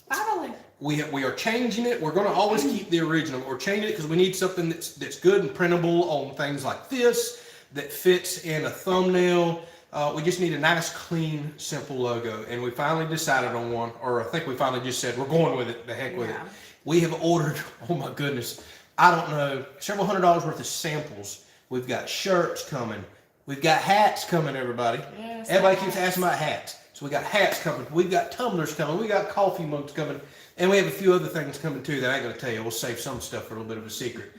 Finally. We are changing it. We're going to always keep the original. We're changing it because we need something that's good and printable on things like this, that fits in a thumbnail. We just need a nice, clean, simple logo. And we finally decided on one, or I think we finally just said, we're going with it, the heck with it. We have ordered, oh my goodness, I don't know, several $100s worth of samples. We've got shirts coming. We've got hats coming, everybody. Yes, Everybody keeps asking about hats. So we got hats coming. We've got tumblers coming. We got coffee mugs coming. And we have a few other things coming too that I ain't going to tell you. We'll save some stuff for a little bit of a secret.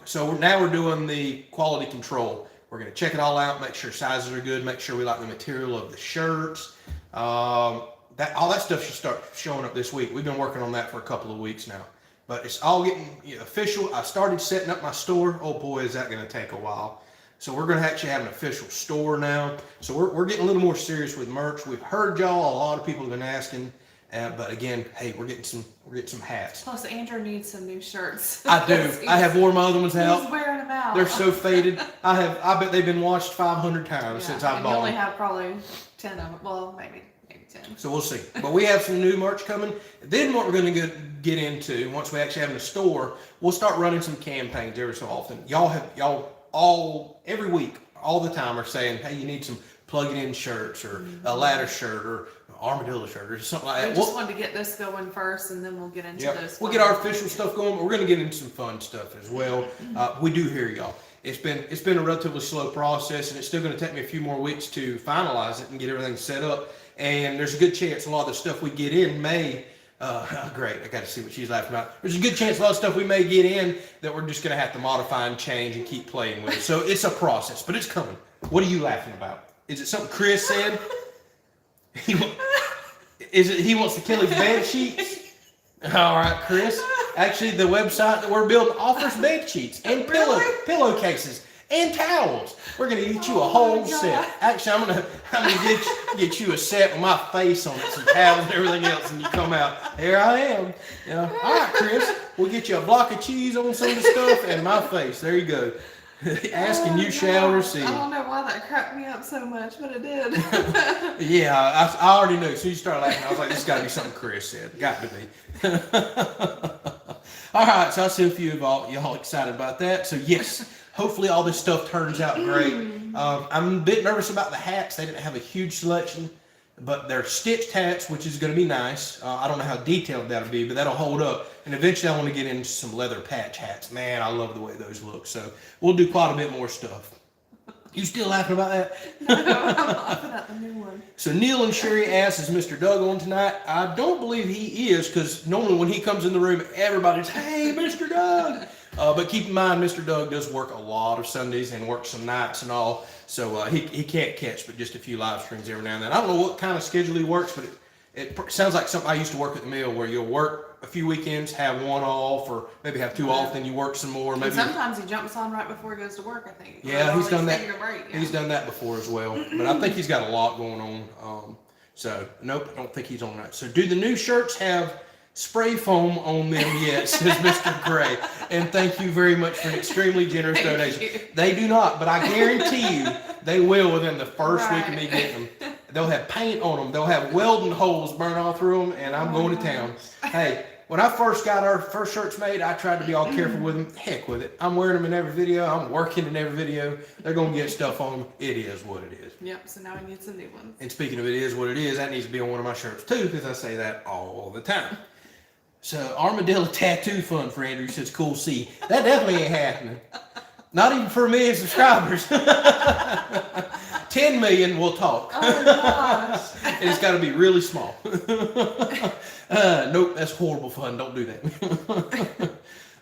So now we're doing the quality control. We're going to check it all out, make sure sizes are good, make sure we like the material of the shirts. All that stuff should start showing up this week. We've been working on that for a couple of weeks now. But it's all getting official. I started setting up my store. Oh boy, is that going to take a while. So we're going to actually have an official store now. So we're getting a little more serious with merch. We've heard y'all. A lot of people have been asking. But again, hey, we're getting some hats. Plus, Andrew needs some new shirts. I do. I have worn my other ones out. He's wearing them out. They're so faded. I bet they've been washed 500 times since I bought them. You only have probably 10 of them. Well, maybe 10. So we'll see. But we have some new merch coming. Then what we're going to get into, once we actually have in a store, we'll start running some campaigns every so often. Y'all all every week, all the time, are saying, hey, you need some plug-it-in shirts or a ladder shirt or Armadillo shirt or something like that. We just wanted to get this going first, and then we'll get into those. We'll get our official stuff going, but we're going to get into some fun stuff as well. We do hear y'all. It's been a relatively slow process, and it's still going to take me a few more weeks to finalize it and get everything set up. And there's a good chance a lot of the stuff we get in may. Great, I got to see what she's laughing about. There's a good chance a lot of stuff we may get in that we're just going to have to modify and change and keep playing with. So it's a process, but it's coming. What are you laughing about? Is it something Chris said? He wants the Kelley bed sheets? All right, Chris. Actually, the website that we're building offers bed sheets and pillowcases and towels. We're gonna get you a whole set. Actually, I'm gonna get you a set with my face on it, some towels and everything else, and you come out. Here I am. Yeah. All right, Chris. We'll get you a block of cheese on some of the stuff and my face. There you go. Ask and you shall receive. I don't know why that cracked me up so much, but it did. Yeah, I already knew. So you started laughing. I was like, this has got to be something Chris said. Got to be. All right, so I see a few of y'all excited about that. So yes, hopefully all this stuff turns out great. I'm a bit nervous about the hats. They didn't have a huge selection, but they're stitched hats, which is going to be nice. I don't know how detailed that'll be, but that'll hold up. And eventually I want to get into some leather patch hats. Man, I love the way those look. So we'll do quite a bit more stuff. You still laughing about that? No, I'm laughing at the new one. So Neil and Sherry asks, is Mr. Doug on tonight? I don't believe he is, because normally when he comes in the room, everybody's, hey, Mr. Doug. But keep in mind, Mr. Doug does work a lot of Sundays and works some nights and all. So he can't catch but just a few live streams every now and then. I don't know what kind of schedule he works, but it sounds like something I used to work at the mill, where you'll work a few weekends, have one off, or maybe have two off, then you work some more. Maybe sometimes he jumps on right before he goes to work, I think. Yeah, he's done that. Break, yeah. He's done that before as well. But I think he's got a lot going on. So nope, I don't think he's on that. So do the new shirts have spray foam on them yet, says Mr. Gray. And thank you very much for an extremely generous donation. They do not, but I guarantee you they will within the first week of me getting them. They'll have paint on them. They'll have welding holes burn all through them, and I'm going to town. Hey, when I first got our first shirts made, I tried to be all careful with them. Heck with it. I'm wearing them in every video. I'm working in every video. They're going to get stuff on them. It is what it is. Yep, so now we need some new ones. And speaking of it is what it is, that needs to be on one of my shirts too, because I say that all the time. So Armadillo tattoo fund for Andrew says, cool C. That definitely ain't happening. Not even for a million subscribers. 10 million, we'll talk. Oh gosh. And it's got to be really small. Nope, that's horrible fun. Don't do that.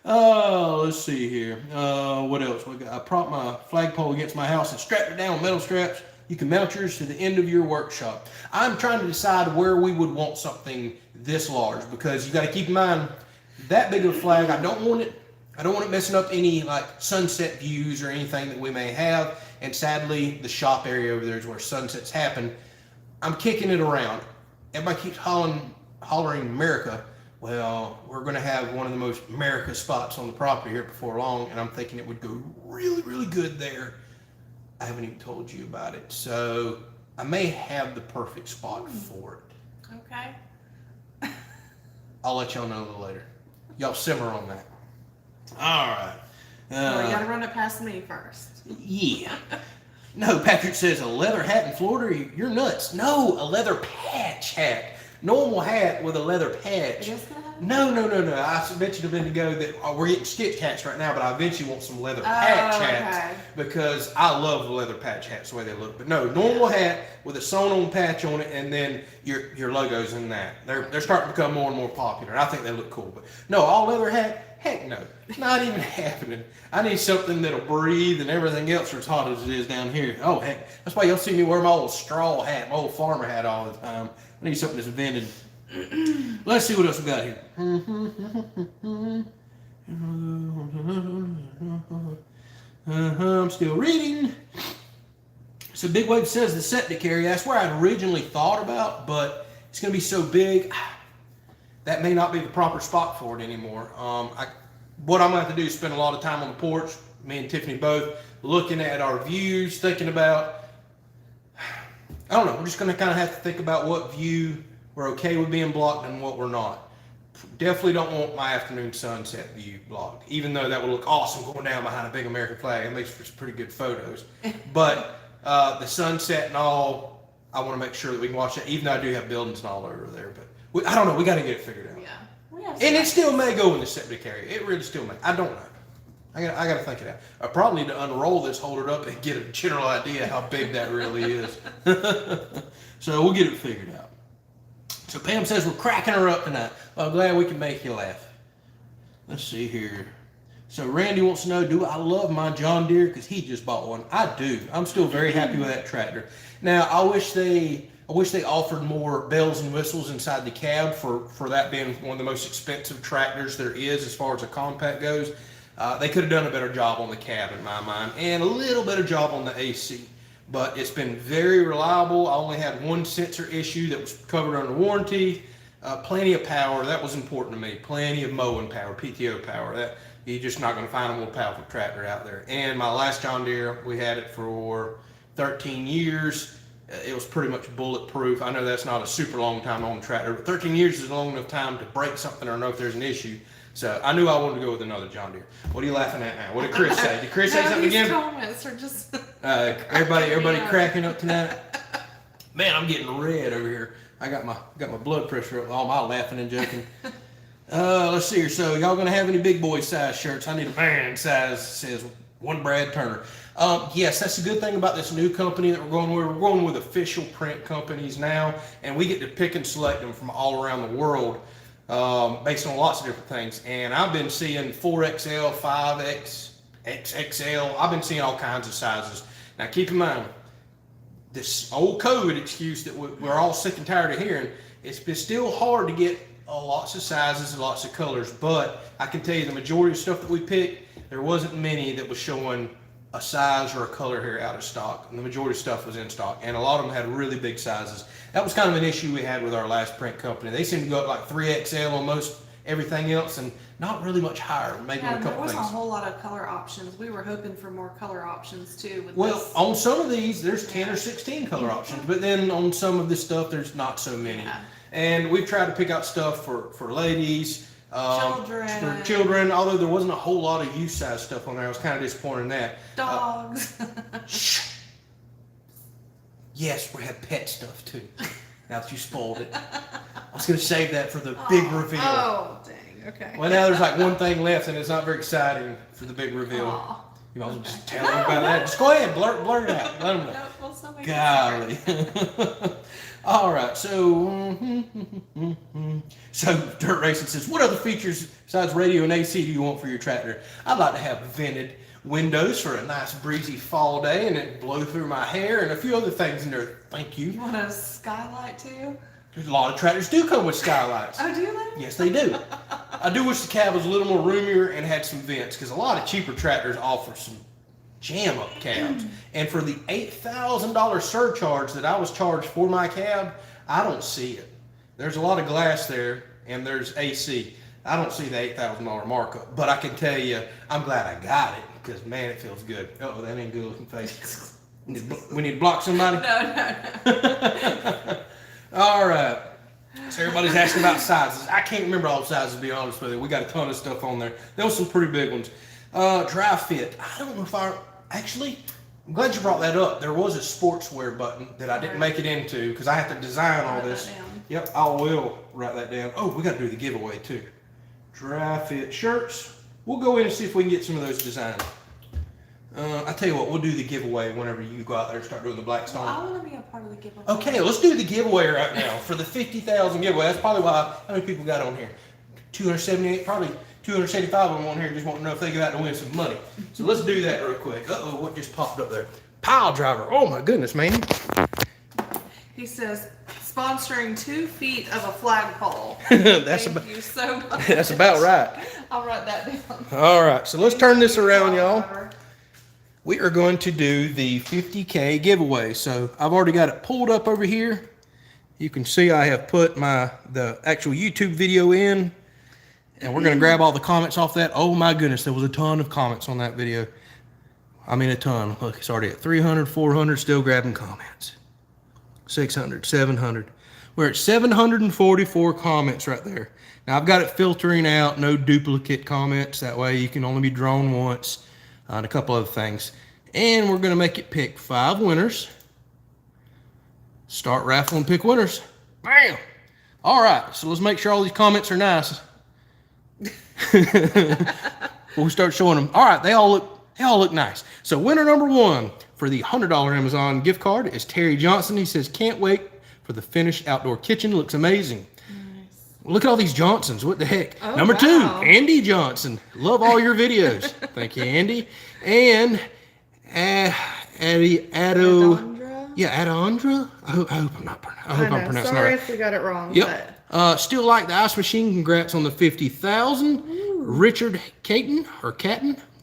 Let's see here. What else? I propped my flagpole against my house and strapped it down with metal straps. You can mount yours to the end of your workshop. I'm trying to decide where we would want something this large, because you got to keep in mind that big of a flag. I don't want it messing up any like sunset views or anything that we may have. And sadly, the shop area over there is where sunsets happen. I'm kicking it around. Everybody keeps hollering America. Well, we're going to have one of the most America spots on the property here before long, and I'm thinking it would go really, really good there. I haven't even told you about it, so I may have the perfect spot for it. Okay. I'll let y'all know a little later. Y'all simmer on that. All right. Well, you got to run it past me first. Yeah. No, Patrick says a leather hat in Florida, you're nuts. No, a leather patch hat. Normal hat with a leather patch. No. I mentioned a minute ago that we're getting stitch hats right now, but I eventually want some leather patch hats because I love the leather patch hats the way they look. But no, normal hat with a sewn-on patch on it, and then your logos in that. They're starting to become more and more popular. I think they look cool. But no, all leather hat, heck no, not even happening. I need something that'll breathe and everything else are as hot as it is down here. Oh heck, that's why y'all see me wear my old straw hat, my old farmer hat all the time. I need something that's vented. Let's see what else we got here. I'm still reading. So Big Wave says the septic area, that's where I'd originally thought about, but it's going to be so big, that may not be the proper spot for it anymore. What I'm going to have to do is spend a lot of time on the porch, me and Tiffany both, looking at our views, thinking about, I don't know, we're just going to kind of have to think about what view we're okay with being blocked and what we're not. Definitely don't want my afternoon sunset view blocked, even though that would look awesome going down behind a big American flag. It makes for some pretty good photos. But the sunset and all, I want to make sure that we can watch that, even though I do have buildings and all over there. But I don't know, we got to get it figured out. Yeah. And it still may go in the septic area. It really still may. I don't know. I got to think it out. I probably need to unroll this, hold it up, and get a general idea how big that really is. So we'll get it figured out. So Pam says we're cracking her up tonight. Well, I'm glad we can make you laugh. Let's see here. So Randy wants to know, do I love my John Deere? Because he just bought one. I do. I'm still very happy with that tractor. Now, I wish they offered more bells and whistles inside the cab for that being one of the most expensive tractors there is as far as a compact goes. They could have done a better job on the cab in my mind, and a little better job on the AC. But it's been very reliable. I only had one sensor issue that was covered under warranty. Plenty of power. That was important to me. Plenty of mowing power, PTO power. That you're just not going to find a more powerful tractor out there. And my last John Deere, we had it for 13 years. It was pretty much bulletproof. I know that's not a super long time on a tractor, but 13 years is long enough time to break something or know if there's an issue. So I knew I wanted to go with another John Deere. What are you laughing at now? What did Chris say? Did Chris say something again? Comments are just everybody cracking up tonight. Man, I'm getting red over here. I got my blood pressure up. All my laughing and joking. Let's see here. So y'all gonna have any big boy size shirts? I need a man size. Says one Brad Turner. Yes, that's the good thing about this new company that we're going with. We're going with official print companies now, and we get to pick and select them from all around the world. Based on lots of different things. And I've been seeing 4XL, 5X, XXL. I've been seeing all kinds of sizes. Now keep in mind, this old COVID excuse that we're all sick and tired of hearing, it's been still hard to get lots of sizes and lots of colors, but I can tell you the majority of stuff that we picked, there wasn't many that was showing a size or a color here out of stock. And the majority of stuff was in stock, and a lot of them had really big sizes. That was kind of an issue we had with our last print company. They seemed to go up like 3XL on most everything else, and not really much higher. Maybe a couple there wasn't things. a whole lot of color options. We were hoping for more color options too. With Well, this. on some of these, there's 10 or 16 color options, but then on some of this stuff, there's not so many. Yeah. And we've tried to pick out stuff for ladies, Children. for children, although there wasn't a whole lot of youth size stuff on there. I was kind of disappointed in that. Dogs. Shh. Yes, we had pet stuff too. Now that you spoiled it. I was going to save that for the big reveal. Oh, dang. Okay. Well, now there's like one thing left, and it's not very exciting for the big reveal. Aw. You might as well just tell them about that. Just go ahead, blurt it out. Let them know. No, we'll still make it Golly. All right, so Dirt Racing says, what other features besides radio and AC do you want for your tractor? I'd like to have vented windows for a nice breezy fall day and it blow through my hair and a few other things in there. Thank you. You want a skylight too? There's a lot of tractors do come with skylights. Oh, do they? Yes, they do. I do wish the cab was a little more roomier and had some vents, because a lot of cheaper tractors offer some jam up cabs. And for the $8,000 surcharge that I was charged for my cab, I don't see it. There's a lot of glass there and there's AC. I don't see the $8,000 markup, but I can tell you, I'm glad I got it, because man, it feels good. Oh, that ain't good looking face. We need to block somebody? No. All right. So everybody's asking about sizes. I can't remember all the sizes, to be honest with you. We got a ton of stuff on there. There was some pretty big ones. Dry fit. I don't know if actually, I'm glad you brought that up. There was a sportswear button that I didn't make it into, because I have to design all this. Yep, I will write that down. Oh, we got to do the giveaway too. Dry fit shirts. We'll go in and see if we can get some of those designed. I tell you what, we'll do the giveaway whenever you go out there and start doing the Blackstone. I want to be a part of the giveaway. Okay, let's do the giveaway right now for the 50,000 giveaway. That's probably why. How many people got on here? 278, probably 275 of them on here just want to know if they go out to win some money. So let's do that real quick. Uh-oh, what just popped up there? Pile driver. Oh my goodness, man. He says, sponsoring 2 feet of a flagpole. Thank you so much. That's about right. I'll write that down. All right, so let's turn this around, y'all. We are going to do the 50K giveaway. So I've already got it pulled up over here. You can see I have put the actual YouTube video in, and we're going to grab all the comments off that. Oh my goodness, there was a ton of comments on that video. I mean a ton. Look, it's already at 300, 400, still grabbing comments. 600, 700. We're at 744 comments right there. Now I've got it filtering out, no duplicate comments. That way you can only be drawn once. And a couple other things. And we're going to make it pick 5 winners. Start raffle and pick winners. Bam! All right, so let's make sure all these comments are nice. We'll start showing them. All right, they all look nice. So winner number 1 for the $100 Amazon gift card is Terry Johnson. He says, can't wait for the finished outdoor kitchen. Looks amazing. Look at all these Johnsons. What the heck? Oh, Number wow. 2, Andy Johnson. Love all your videos. Thank you, Andy. And Adondra? Yeah, Adondra. I hope I'm pronouncing that Sorry right. if we got it wrong. Yep. Still like the ice machine. Congrats on the 50,000. Richard Catton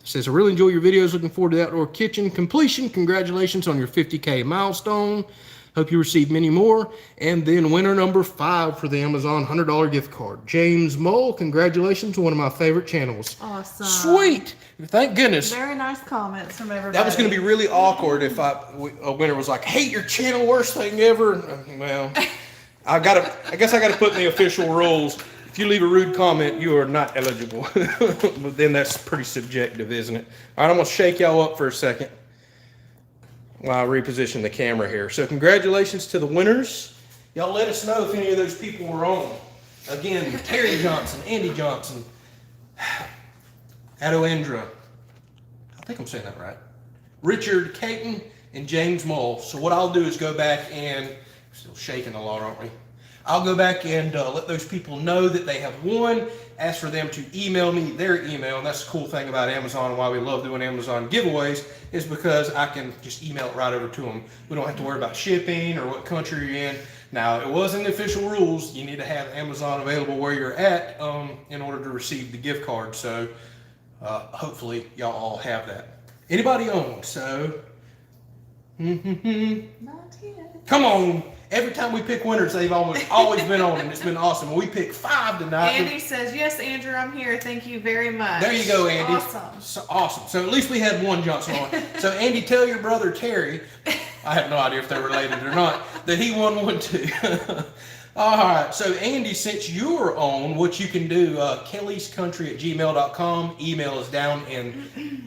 says, I really enjoy your videos. Looking forward to the outdoor kitchen completion. Congratulations on your 50K milestone. Hope you receive many more. And then winner number 5 for the Amazon $100 gift card, James Mole. Congratulations, one of my favorite channels. Awesome. Sweet. Thank goodness. Very nice comments from everybody. That was going to be really awkward if a winner was like, hate your channel, worst thing ever. Well, I guess I got to put in the official rules. If you leave a rude comment, you are not eligible. But then that's pretty subjective, isn't it? All right, I'm going to shake y'all up for a second while I reposition the camera here. So congratulations to the winners. Y'all let us know if any of those people were on. Again, Terry Johnson, Andy Johnson, Adoendra, I think I'm saying that right, Richard Caton, and James Mole. So what I'll do is go back and, still shaking a lot, aren't we? I'll go back and let those people know that they have won. Ask for them to email me their email. And that's the cool thing about Amazon and why we love doing Amazon giveaways is because I can just email it right over to them. We don't have to worry about shipping or what country you're in. Now, it wasn't the official rules. You need to have Amazon available where you're at in order to receive the gift card. So hopefully y'all all have that. Anybody on? So, Not yet. come on. Every time we pick winners, they've always been on, and it's been awesome. We picked 5 tonight. Andy says, yes, Andrew, I'm here. Thank you very much. There you go, Andy. Awesome. So, awesome. So at least we had one Johnson on. So Andy, tell your brother Terry, I have no idea if they're related or not, that he won one too. All right. So Andy, since you're on, what you can do, kellyscountry@gmail.com. Email is down in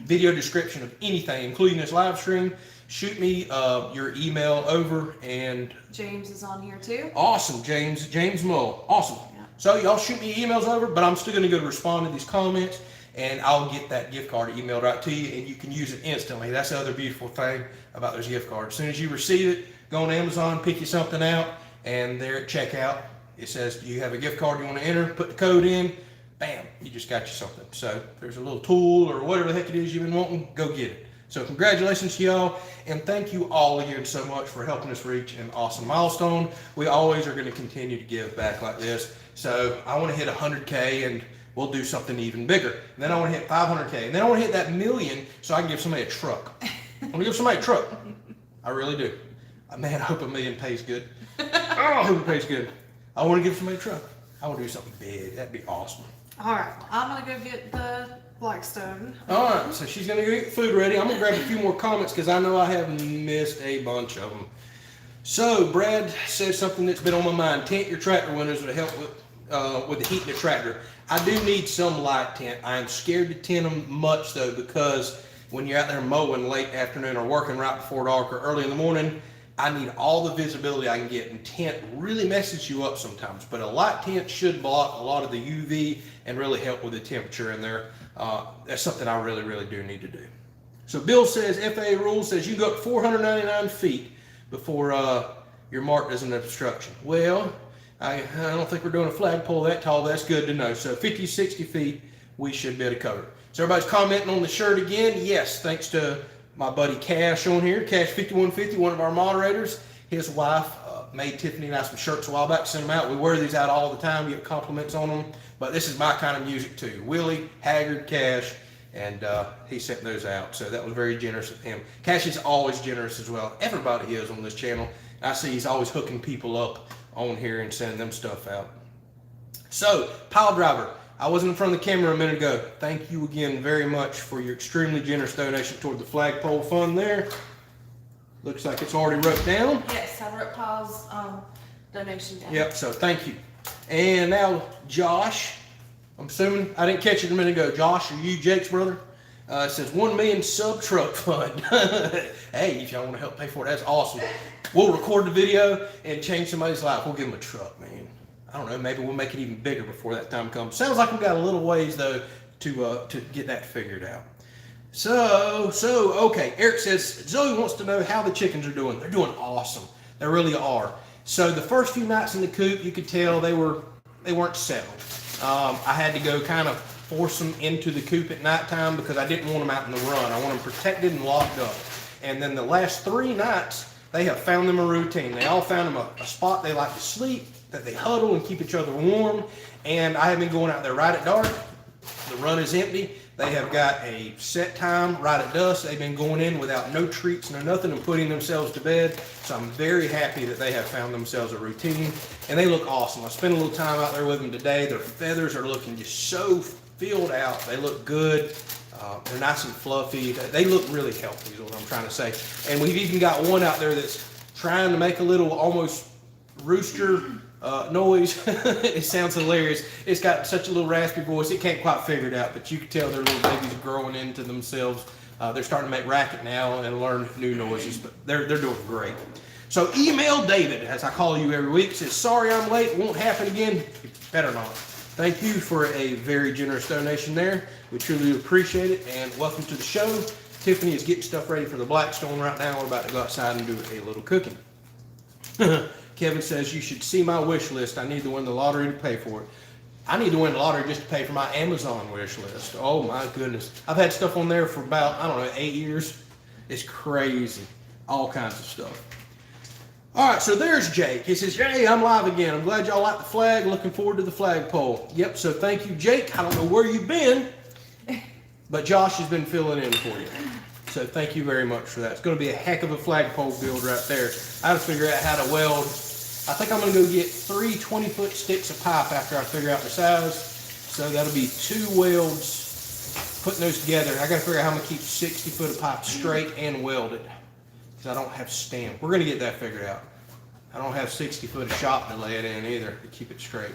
video description of anything, including this live stream. Shoot me your email over, and James is on here too. Awesome, James Mull. Awesome. Yeah. So y'all shoot me emails over, but I'm still going to go to respond to these comments, and I'll get that gift card emailed right to you, and you can use it instantly. That's the other beautiful thing about those gift cards. As soon as you receive it, go on Amazon, pick you something out, and there at checkout, it says, do you have a gift card you want to enter? Put the code in. Bam, you just got you something. So if there's a little tool or whatever the heck it is you've been wanting, go get it. So congratulations to y'all, and thank you all again so much for helping us reach an awesome milestone. We always are going to continue to give back like this. So I want to hit 100K, and we'll do something even bigger. And then I want to hit 500K. And then I want to hit that million so I can give somebody a truck. I want to give somebody a truck. I really do. Man, I hope a million pays good. Oh, I hope it pays good. I want to give somebody a truck. I want to do something big. That'd be awesome. All right, I'm gonna go get the Blackstone. All right, so she's gonna go get food ready. I'm gonna grab a few more comments because I know I have missed a bunch of them. So Brad says something that's been on my mind. Tint your tractor windows would help with the heat in the tractor. I do need some light tint. I am scared to tint them much though, because when you're out there mowing late afternoon or working right before dark or early in the morning, I need all the visibility I can get, and tint really messes you up sometimes. But a light tint should block a lot of the UV and really help with the temperature in there. That's something I really, really do need to do. So Bill says, FAA rule says you go up 499 feet before you're marked as an obstruction. Well, I don't think we're doing a flagpole that tall. That's good to know. So 50, 60 feet, we should be able to cover. So everybody's commenting on the shirt again. Yes, thanks to my buddy Cash on here, Cash5150, one of our moderators. His wife made Tiffany and I some shirts a while back, sent them out. We wear these out all the time, get compliments on them. But this is my kind of music too. Willie, Haggard, Cash, and he sent those out. So that was very generous of him. Cash is always generous as well. Everybody is on this channel. I see he's always hooking people up on here and sending them stuff out. So, Pile Driver. I wasn't in front of the camera a minute ago. Thank you again very much for your extremely generous donation toward the Flagpole Fund there. Looks like it's already wrote down. Yes, I wrote Paul's donation down. Yep, so thank you. And now Josh, I'm assuming, I didn't catch it a minute ago. Josh, are you Jake's brother? It says 1 million sub truck fund. Hey, if y'all want to help pay for it, that's awesome. We'll record the video and change somebody's life. We'll give them a truck, man. I don't know, maybe we'll make it even bigger before that time comes. Sounds like we've got a little ways though to get that figured out. So okay. Eric says Zoe wants to know how the chickens are doing. They're doing awesome. They really are. So the first few nights in the coop, you could tell they weren't settled. I had to go kind of force them into the coop at nighttime because I didn't want them out in the run. I want them protected and locked up. And then the last 3 nights, they have found them a routine. They all found them a spot they like to sleep, that they huddle and keep each other warm. And I have been going out there right at dark. The run is empty. They have got a set time right at dusk. They've been going in without no treats, no nothing, and putting themselves to bed. So I'm very happy that they have found themselves a routine. And they look awesome. I spent a little time out there with them today. Their feathers are looking just so filled out. They look good. They're nice and fluffy. They look really healthy is what I'm trying to say. And we've even got one out there that's trying to make a little almost rooster noise. It sounds hilarious. It's got such a little raspy voice. It can't quite figure it out, but you can tell their little babies are growing into themselves. They're starting to make racket now and learn new noises, but they're doing great. So email David, as I call you every week, says, sorry I'm late, won't happen again. You better not. Thank you for a very generous donation there. We truly appreciate it, and welcome to the show. Tiffany is getting stuff ready for the Blackstone right now. We're about to go outside and do a little cooking. Kevin says, you should see my wish list. I need to win the lottery to pay for it. I need to win the lottery just to pay for my Amazon wish list. Oh my goodness. I've had stuff on there for about, I don't know, 8 years. It's crazy. All kinds of stuff. All right, so there's Jake. He says, hey, I'm live again. I'm glad y'all like the flag. Looking forward to the flagpole. Yep, so thank you, Jake. I don't know where you've been, but Josh has been filling in for you. So thank you very much for that. It's going to be a heck of a flagpole build right there. I have to figure out how to weld. I think I'm going to go get 3 20-foot sticks of pipe after I figure out the size. So that'll be 2 welds, putting those together. I got to figure out how I'm going to keep 60 foot of pipe straight and welded, because I don't have stamp. We're going to get that figured out. I don't have 60 foot of shop to lay it in either to keep it straight.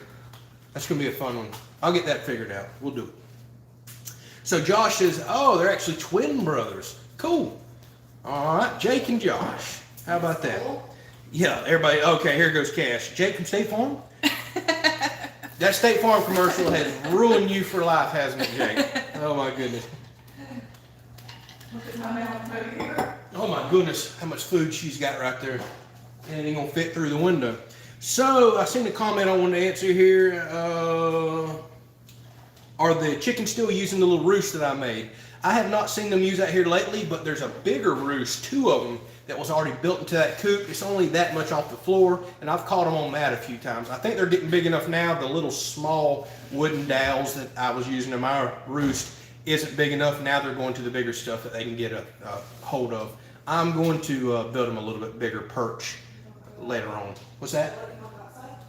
That's going to be a fun one. I'll get that figured out. We'll do it. So Josh says, oh, they're actually twin brothers. Cool. All right, Jake and Josh. How about that? Yeah, everybody. Okay, here goes Cash. Jake from State Farm? That State Farm commercial has ruined you for life, hasn't it, Jake? Oh, my goodness. Oh, my goodness, how much food she's got right there. And it ain't going to fit through the window. So, I seen a comment I wanted to answer here. Are the chickens still using the little roost that I made? I have not seen them use that here lately, but there's a bigger roost, 2 of them, that was already built into that coop. It's only that much off the floor, and I've caught them on that a few times. I think they're getting big enough now. The little small wooden dowels that I was using in my roost isn't big enough. Now they're going to the bigger stuff that they can get a hold of. I'm going to build them a little bit bigger perch later on. What's that?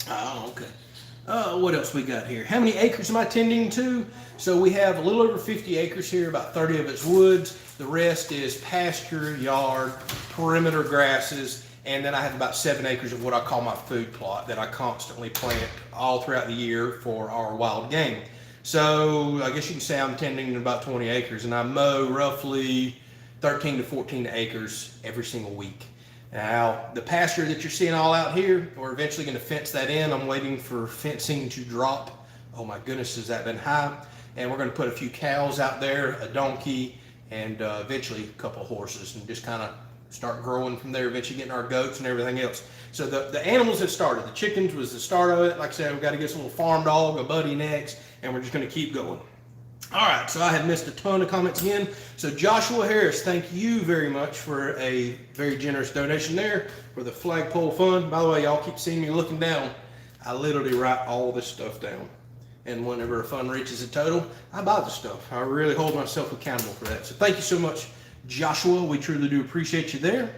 Oh, okay. What else we got here? How many acres am I tending to? So we have a little over 50 acres here, about 30 of it's woods. The rest is pasture, yard, perimeter grasses, and then I have about 7 acres of what I call my food plot that I constantly plant all throughout the year for our wild game. So I guess you can say I'm tending to about 20 acres, and I mow roughly 13 to 14 acres every single week. Now, the pasture that you're seeing all out here, we're eventually going to fence that in. I'm waiting for fencing to drop. Oh my goodness, has that been high? And we're going to put a few cows out there, a donkey, and eventually a couple of horses, and just kind of start growing from there, eventually getting our goats and everything else. So the animals have started. The chickens was the start of it. Like I said, we've got to get some little farm dog, a buddy next, and we're just going to keep going. All right, so I have missed a ton of comments again. So Joshua Harris, thank you very much for a very generous donation there for the Flagpole Fund. By the way, y'all keep seeing me looking down. I literally write all this stuff down. And whenever a fund reaches a total, I buy the stuff. I really hold myself accountable for that. So thank you so much, Joshua. We truly do appreciate you there.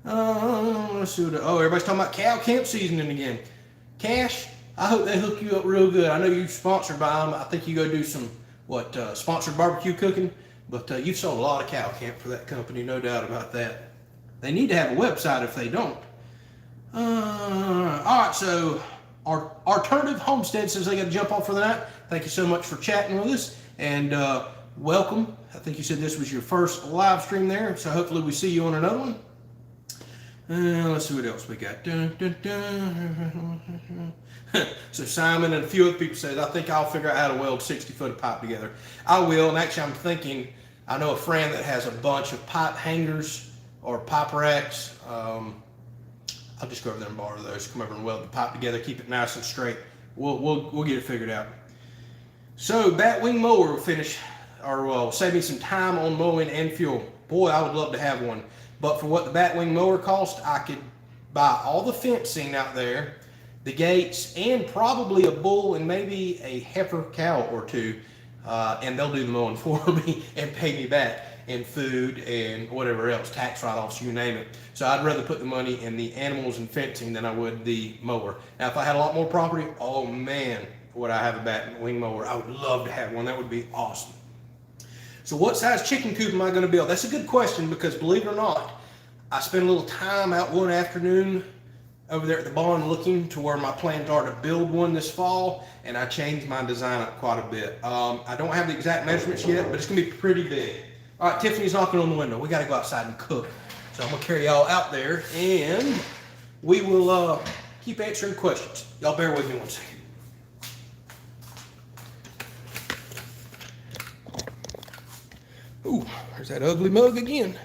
Let's see what, everybody's talking about cow camp seasoning again. Cash, I hope they hook you up real good. I know you're sponsored by them. I think you go do some sponsored barbecue cooking, but you've sold a lot of cow camp for that company, no doubt about that. They need to have a website if they don't. All right, so our alternative homestead says they got to jump off for the night. Thank you so much for chatting with us, and welcome. I think you said this was your first live stream there, so hopefully we see you on another one. Let's see what else we got. So Simon and a few other people said, I think I'll figure out how to weld 60-foot of pipe together. I will, and actually I'm thinking, I know a friend that has a bunch of pipe hangers or pipe racks. I'll just go over there and borrow those, come over and weld the pipe together, keep it nice and straight. We'll get it figured out. So Batwing mower will finish, or will save me some time on mowing and fuel. Boy, I would love to have one. But for what the Batwing mower cost, I could buy all the fencing out there, the gates, and probably a bull and maybe a heifer cow or two, and they'll do the mowing for me and pay me back in food and whatever else, tax write-offs, you name it. So I'd rather put the money in the animals and fencing than I would the mower. Now, if I had a lot more property, oh man, would I have a Batwing mower? I would love to have one. That would be awesome. So what size chicken coop am I going to build? That's a good question, because believe it or not, I spent a little time out one afternoon over there at the barn looking to where my plans are to build one this fall, and I changed my design up quite a bit. I don't have the exact measurements yet, but it's going to be pretty big. All right, Tiffany's knocking on the window. We got to go outside and cook. So I'm going to carry y'all out there, and we will keep answering questions. Y'all bear with me one second. Ooh, there's that ugly mug again.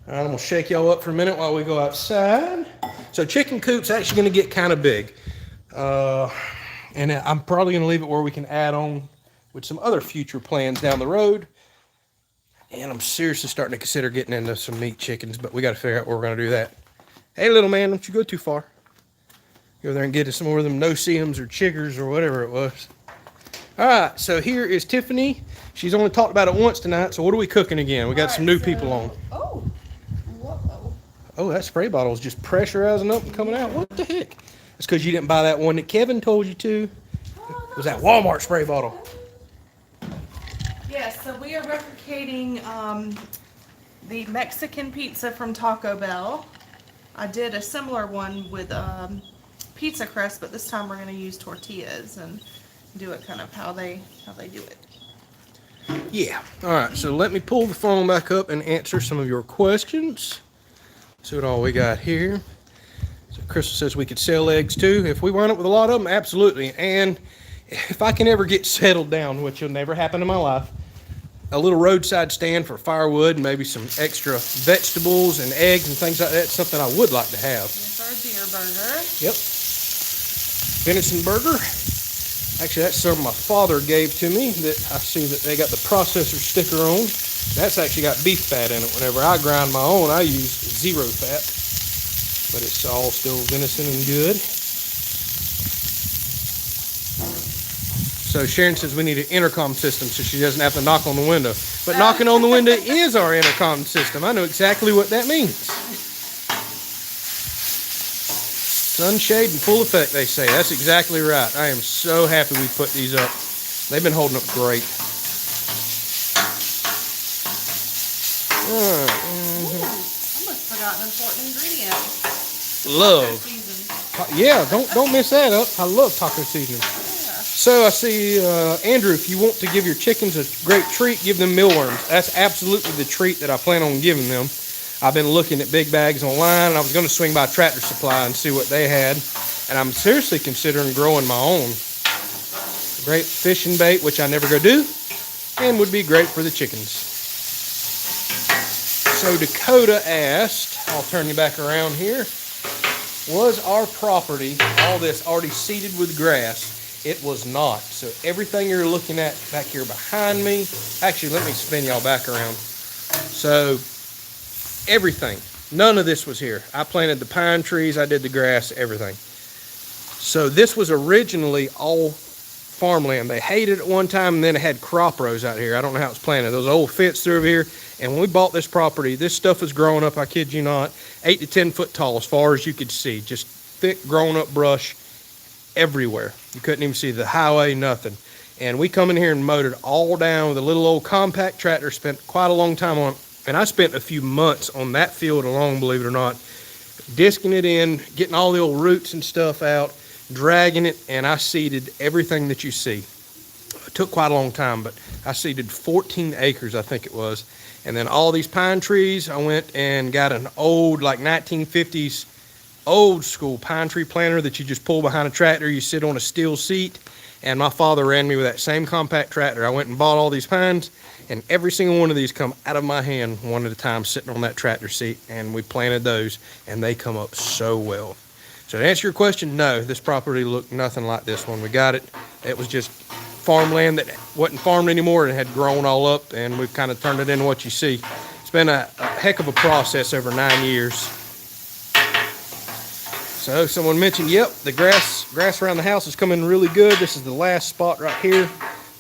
All right, I'm going to shake y'all up for a minute while we go outside. So chicken coop's actually going to get kind of big. And I'm probably going to leave it where we can add on with some other future plans down the road. And I'm seriously starting to consider getting into some meat chickens, but we got to figure out where we're going to do that. Hey, little man, don't you go too far. Go there and get us some more of them no-see-ums or chiggers or whatever it was. All right, so here is Tiffany. She's only talked about it once tonight, so what are we cooking again? We got some new people on. Oh, whoa. Oh, that spray bottle is just pressurizing up and coming out. What the heck? That's because you didn't buy that one that Kevin told you to. It was that Walmart spray bottle. Yes, so we are replicating the Mexican pizza from Taco Bell. I did a similar one with pizza crust, but this time we're going to use tortillas and do it kind of how they do it. Yeah. All right. So let me pull the phone back up and answer some of your questions. See what all we got here. So Crystal says we could sell eggs too. If we wind up with a lot of them, absolutely. And if I can ever get settled down, which will never happen in my life, a little roadside stand for firewood and maybe some extra vegetables and eggs and things like that, something I would like to have. Here's our deer burger. Yep. Venison burger. Actually, that's something my father gave to me that I see that they got the processor sticker on. That's actually got beef fat in it. Whenever I grind my own, I use 0 fat. But it's all still venison and good. So Sharon says we need an intercom system so she doesn't have to knock on the window. But knocking on the window is our intercom system. I know exactly what that means. Sunshade in full effect, they say. That's exactly right. I am so happy we put these up. They've been holding up great. Almost forgot an important ingredient. Love. Yeah, don't mess that up. I love taco seasoning. So I see, Andrew, if you want to give your chickens a great treat, give them mealworms. That's absolutely the treat that I plan on giving them. I've been looking at big bags online, and I was going to swing by Tractor Supply and see what they had. And I'm seriously considering growing my own. Great fishing bait, which I never go do, and would be great for the chickens. So Dakota asked, I'll turn you back around here, was our property, all this already seeded with grass? It was not. So everything you're looking at back here behind me, actually let me spin y'all back around. So everything, none of this was here. I planted the pine trees, I did the grass, everything. So this was originally all farmland. They hated it at one time, and then it had crop rows out here. I don't know how it was planted. Those old fence through over here. And when we bought this property, this stuff was growing up, I kid you not, 8 to 10 foot tall as far as you could see. Just thick grown up brush everywhere. You couldn't even see the highway, nothing. And we come in here and mowed it all down with a little old compact tractor. Spent quite a long time on it. And I spent a few months on that field alone, believe it or not, disking it in, getting all the old roots and stuff out, dragging it, and I seeded everything that you see. It took quite a long time, but I seeded 14 acres, I think it was. And then all these pine trees, I went and got an old, like 1950s, old school pine tree planter that you just pull behind a tractor. You sit on a steel seat, and my father ran me with that same compact tractor. I went and bought all these pines, and every single one of these come out of my hand one at a time sitting on that tractor seat, and we planted those, and they come up so well. So to answer your question, no, this property looked nothing like this one. We got it. It was just farmland that wasn't farmed anymore and had grown all up, and we've kind of turned it into what you see. It's been a heck of a process over 9 years. So someone mentioned, yep, the grass around the house is coming really good. This is the last spot right here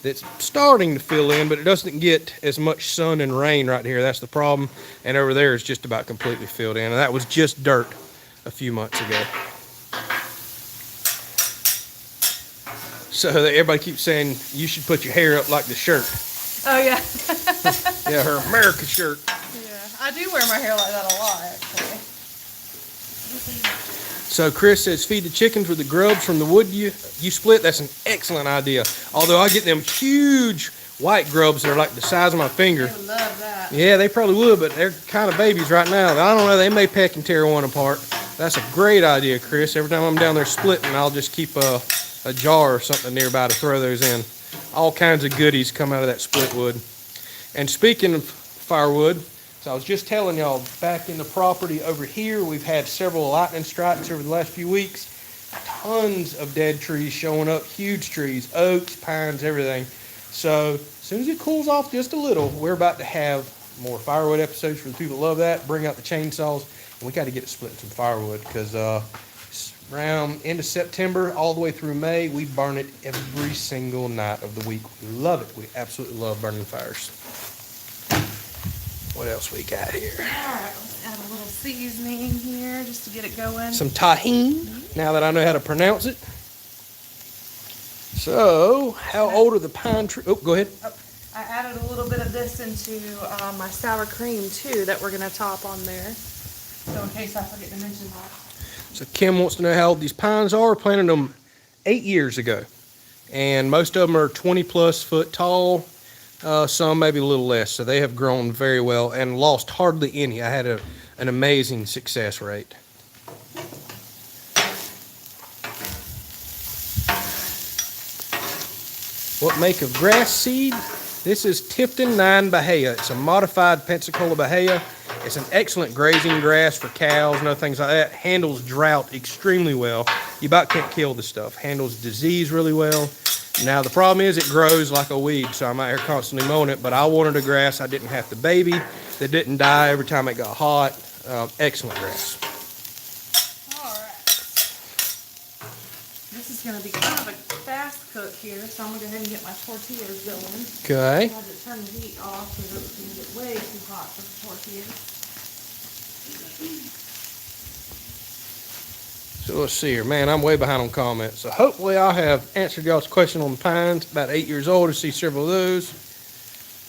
that's starting to fill in, but it doesn't get as much sun and rain right here. That's the problem. And over there is just about completely filled in. And that was just dirt a few months ago. So everybody keeps saying you should put your hair up like the shirt. Oh, yeah. Yeah, her America shirt. Yeah, I do wear my hair like that a lot, actually. So Chris says feed the chickens with the grubs from the wood you split. That's an excellent idea. Although I get them huge white grubs that are like the size of my finger. They would love that. Yeah, they probably would, but they're kind of babies right now. I don't know, they may peck and tear one apart. That's a great idea, Chris. Every time I'm down there splitting, I'll just keep a jar or something nearby to throw those in. All kinds of goodies come out of that split wood. And speaking of firewood, so I was just telling y'all, back in the property over here, we've had several lightning strikes over the last few weeks. Tons of dead trees showing up, huge trees, oaks, pines, everything. So as soon as it cools off just a little, we're about to have more firewood episodes for the people that love that. Bring out the chainsaws, and we got to get it splitting some firewood because around end of September all the way through May, we burn it every single night of the week. We love it. We absolutely love burning fires. What else we got here? All right, let's add a little seasoning here just to get it going. Some tahini, now that I know how to pronounce it. So, how old are the pine trees? Oh, go ahead. Oh, I added a little bit of this into my sour cream, too, that we're going to top on there. So in case I forget to mention that. So Kim wants to know how old these pines are. Planted them 8 years ago. And most of them are 20-plus foot tall. Some maybe a little less. So they have grown very well and lost hardly any. I had an amazing success rate. What make of grass seed? This is Tifton 9 Bahia. It's a modified Pensacola Bahia. It's an excellent grazing grass for cows and other things like that. Handles drought extremely well. You about can't kill this stuff. Handles disease really well. Now, the problem is it grows like a weed, so I'm out here constantly mowing it, but I wanted a grass I didn't have to baby, that didn't die every time it got hot. Excellent grass. Alright. This is going to be kind of a fast cook here, so I'm going to go ahead and get my tortillas going. Okay. I had to turn the heat off because it's going to get way too hot for the tortillas. So let's see here. Man, I'm way behind on comments. So hopefully I have answered y'all's question on the pines. About 8 years old. I see several of those.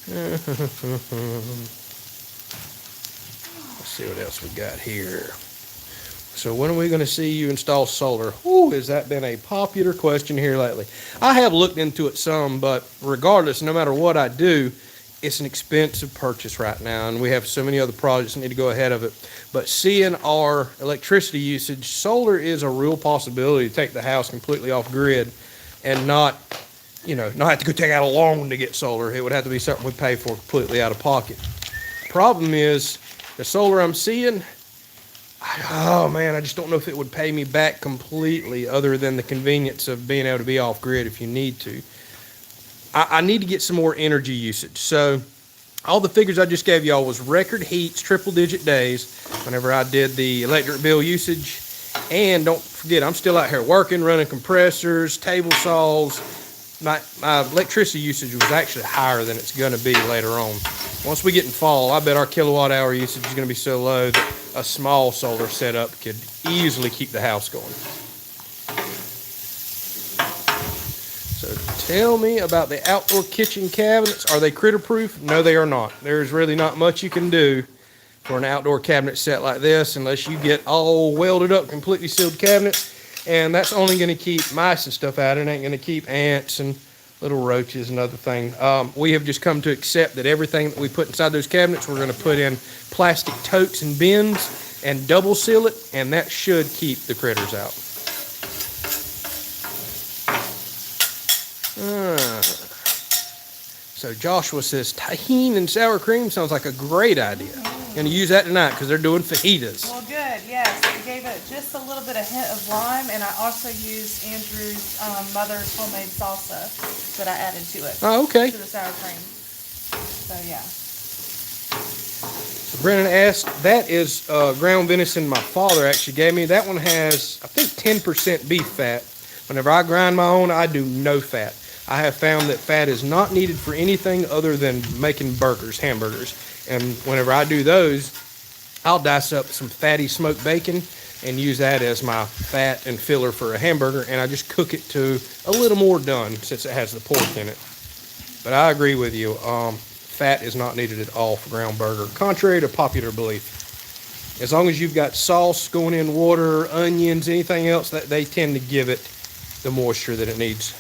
Let's see what else we got here. So when are we going to see you install solar? Ooh, has that been a popular question here lately? I have looked into it some, but regardless, no matter what I do, it's an expensive purchase right now, and we have so many other projects that need to go ahead of it. But seeing our electricity usage, solar is a real possibility to take the house completely off grid and not have to go take out a loan to get solar. It would have to be something we pay for completely out of pocket. Problem is, the solar I'm seeing, oh man, I just don't know if it would pay me back completely other than the convenience of being able to be off grid if you need to. I need to get some more energy usage. So all the figures I just gave y'all was record heats, triple digit days, whenever I did the electric bill usage. And don't forget, I'm still out here working, running compressors, table saws. My electricity usage was actually higher than it's going to be later on. Once we get in fall, I bet our kilowatt hour usage is going to be so low that a small solar setup could easily keep the house going. So tell me about the outdoor kitchen cabinets. Are they critter proof? No, they are not. There's really not much you can do for an outdoor cabinet set like this unless you get all welded up, completely sealed cabinets. And that's only going to keep mice and stuff out. It ain't going to keep ants and little roaches and other things. We have just come to accept that everything that we put inside those cabinets, we're going to put in plastic totes and bins and double seal it, and that should keep the critters out. So Joshua says tahini and sour cream sounds like a great idea. Gonna use that tonight because they're doing fajitas. Well, good. Yes, I gave it just a little bit of hint of lime, and I also used Andrew's mother's homemade salsa that I added to it. Oh, okay. To the sour cream. So yeah. So Brennan asked, that is ground venison my father actually gave me. That one has, I think, 10% beef fat. Whenever I grind my own, I do no fat. I have found that fat is not needed for anything other than making burgers, hamburgers. And whenever I do those, I'll dice up some fatty smoked bacon and use that as my fat and filler for a hamburger. And I just cook it to a little more done since it has the pork in it. But I agree with you. Fat is not needed at all for ground burger, contrary to popular belief. As long as you've got sauce going in, water, onions, anything else, that they tend to give it the moisture that it needs.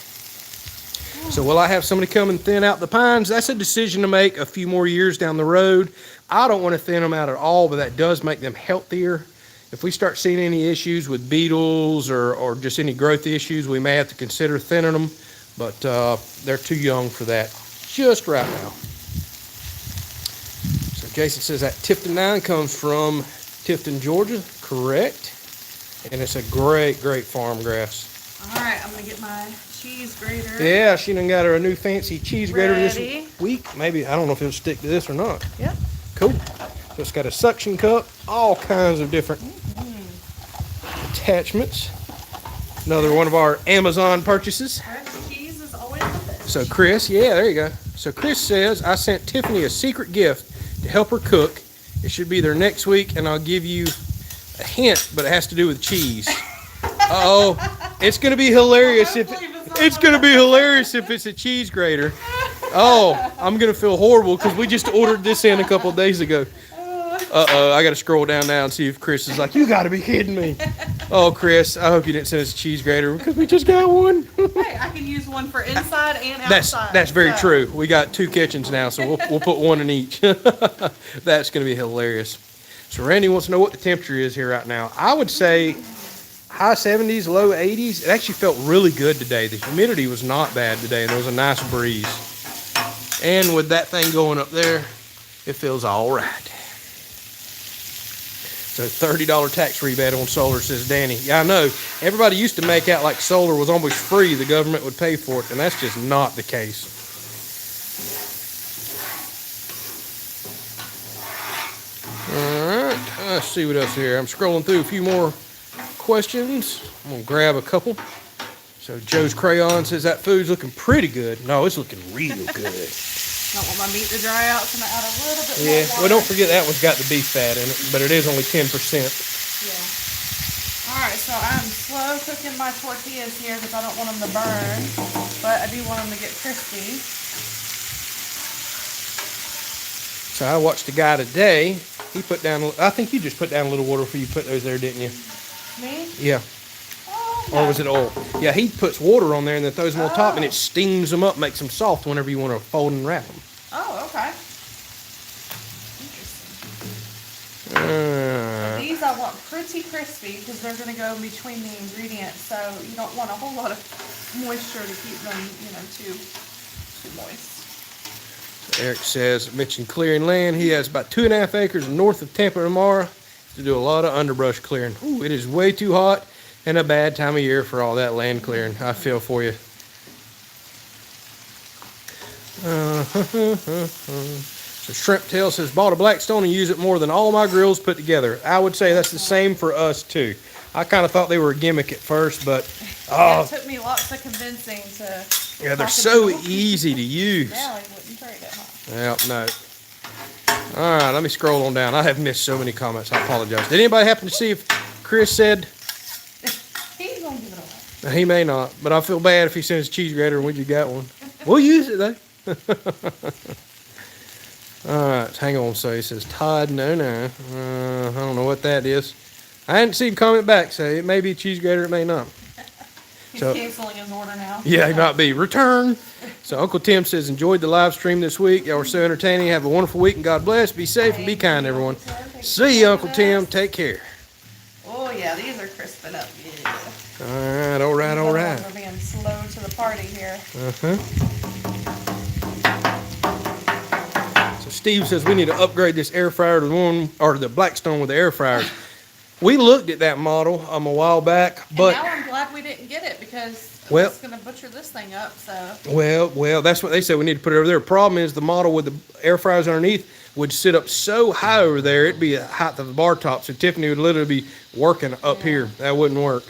So will I have somebody come and thin out the pines? That's a decision to make a few more years down the road. I don't want to thin them out at all, but that does make them healthier. If we start seeing any issues with beetles or just any growth issues, we may have to consider thinning them, but they're too young for that just right now. So Jason says that Tifton 9 comes from Tifton, Georgia. Correct. And it's a great, great farm grass. All right, I'm gonna get my cheese grater. Yeah, she done got her a new fancy cheese grater Ready. this week. Maybe, I don't know if it'll stick to this or not. Yep. Cool. So it's got a suction cup, all kinds of different attachments. Another one of our Amazon purchases. Fresh cheese is always the best. So Chris, yeah, there you go. So Chris says, I sent Tiffany a secret gift to help her cook. It should be there next week, and I'll give you a hint, but it has to do with cheese. Uh-oh. It's going to be hilarious if it's a cheese grater. Oh, I'm going to feel horrible because we just ordered this in a couple of days ago. Uh-oh, I got to scroll down now and see if Chris is like, you got to be kidding me. Oh, Chris, I hope you didn't send us a cheese grater because we just got one. Hey, I can use one for inside and outside. That's very true. We got 2 kitchens now, so we'll put one in each. That's going to be hilarious. So Randy wants to know what the temperature is here right now. I would say high 70s, low 80s. It actually felt really good today. The humidity was not bad today, and there was a nice breeze. And with that thing going up there, it feels all right. So $30 tax rebate on solar, says Danny. Yeah, I know. Everybody used to make out like solar was almost free. The government would pay for it, and that's just not the case. All right, let's see what else here. I'm scrolling through a few more questions. I'm gonna grab a couple. So Joe's Crayon says that food's looking pretty good. No, it's looking real good. Don't want my meat to dry out, so I'm gonna add a little bit more Yeah, water. well, don't forget that one's got the beef fat in it, but it is only 10%. Yeah. All right, so I'm slow cooking my tortillas here because I don't want them to burn, but I do want them to get crispy. So I watched a guy today. He put down, I think you just put down a little water before you put those there, didn't you? Me? Yeah. Oh, Or no. was it oil? Yeah, he puts water on there and then throws them on top, and it steams them up, makes them soft whenever you want to fold and wrap them. Oh, okay. Interesting. These I want pretty crispy because they're going to go in between the ingredients, so you don't want a whole lot of moisture to keep them, too moist. Eric says, mentioned clearing land. He has about 2.5 acres north of Tampa tomorrow to do a lot of underbrush clearing. Ooh, it is way too hot and a bad time of year for all that land clearing. I feel for you. So Shrimp Tail says, bought a Blackstone and use it more than all my grills put together. I would say that's the same for us too. I kind of thought they were a gimmick at first, but Yeah, it took me lots of convincing to. yeah, they're so easy to use. Now he wouldn't trade it, huh? Well, no. All right, let me scroll on down. I have missed so many comments. I apologize. Did anybody happen to see if Chris said? He's gonna give it away. He may not, but I feel bad if he sends a cheese grater when you got one. We'll use it though. All right, hang on. So he says, Todd, no. I don't know what that is. I hadn't seen him comment back, so it may be a cheese grater, it may not. He's So- canceling his order now. Yeah, he might be. Return. So Uncle Tim says, enjoyed the live stream this week. Y'all were so entertaining. Have a wonderful week and God bless. Be safe and be kind, everyone. See you, Uncle Tim. Take care. Oh yeah, these are crisping up good. All right. We're being slow to the party here. So Steve says we need to upgrade this air fryer to the one, or the Blackstone with the air fryers. We looked at that model a while back, but and now I'm glad we didn't get it because Well- it's gonna butcher this thing up. So well, that's what they said. We need to put it over there. Problem is the model with the air fryers underneath would sit up so high over there, it'd be the height of the bar top. So Tiffany would literally be working up here. That wouldn't work.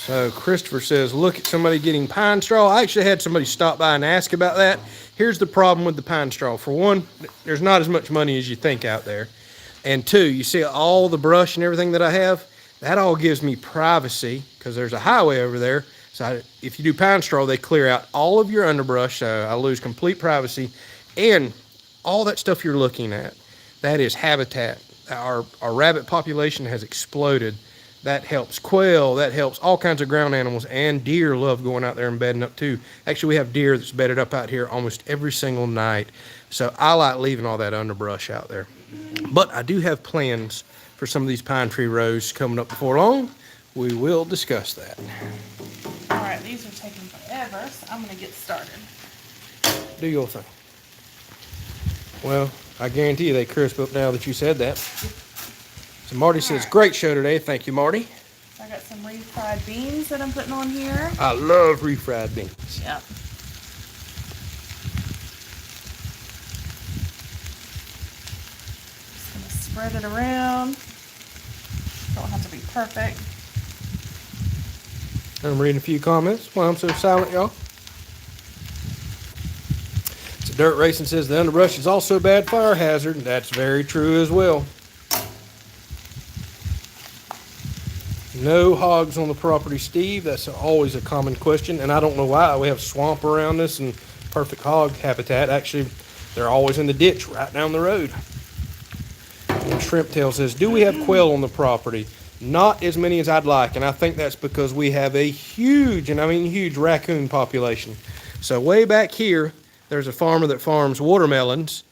So Christopher says, look at somebody getting pine straw. I actually had somebody stop by and ask about that. Here's the problem with the pine straw. For one, there's not as much money as you think out there. And two, you see all the brush and everything that I have? That all gives me privacy because there's a highway over there. So if you do pine straw, they clear out all of your underbrush. So I lose complete privacy. And all that stuff you're looking at, that is habitat. Our rabbit population has exploded. That helps quail, that helps all kinds of ground animals, and deer love going out there and bedding up too. Actually, we have deer that's bedded up out here almost every single night. So I like leaving all that underbrush out there. But I do have plans for some of these pine tree rows coming up before long. We will discuss that. all right, these are taking forever, so I'm gonna get started. Do your thing. Well, I guarantee you they crisp up now that you said that. So Marty says, great show today. Thank you, Marty. I got some refried beans that I'm putting on here. I love refried beans. Yep. Just gonna spread it around. Don't have to be perfect. I'm reading a few comments while I'm so silent, y'all. So Dirt Racing says the underbrush is also a bad fire hazard. That's very true as well. No hogs on the property, Steve. That's always a common question, and I don't know why. We have swamp around us and perfect hog habitat. Actually, they're always in the ditch right down the road. And Shrimp Tail says, do we have quail on the property? Not as many as I'd like, and I think that's because we have a huge, and I mean huge, raccoon population. So way back here, there's a farmer that farms watermelons,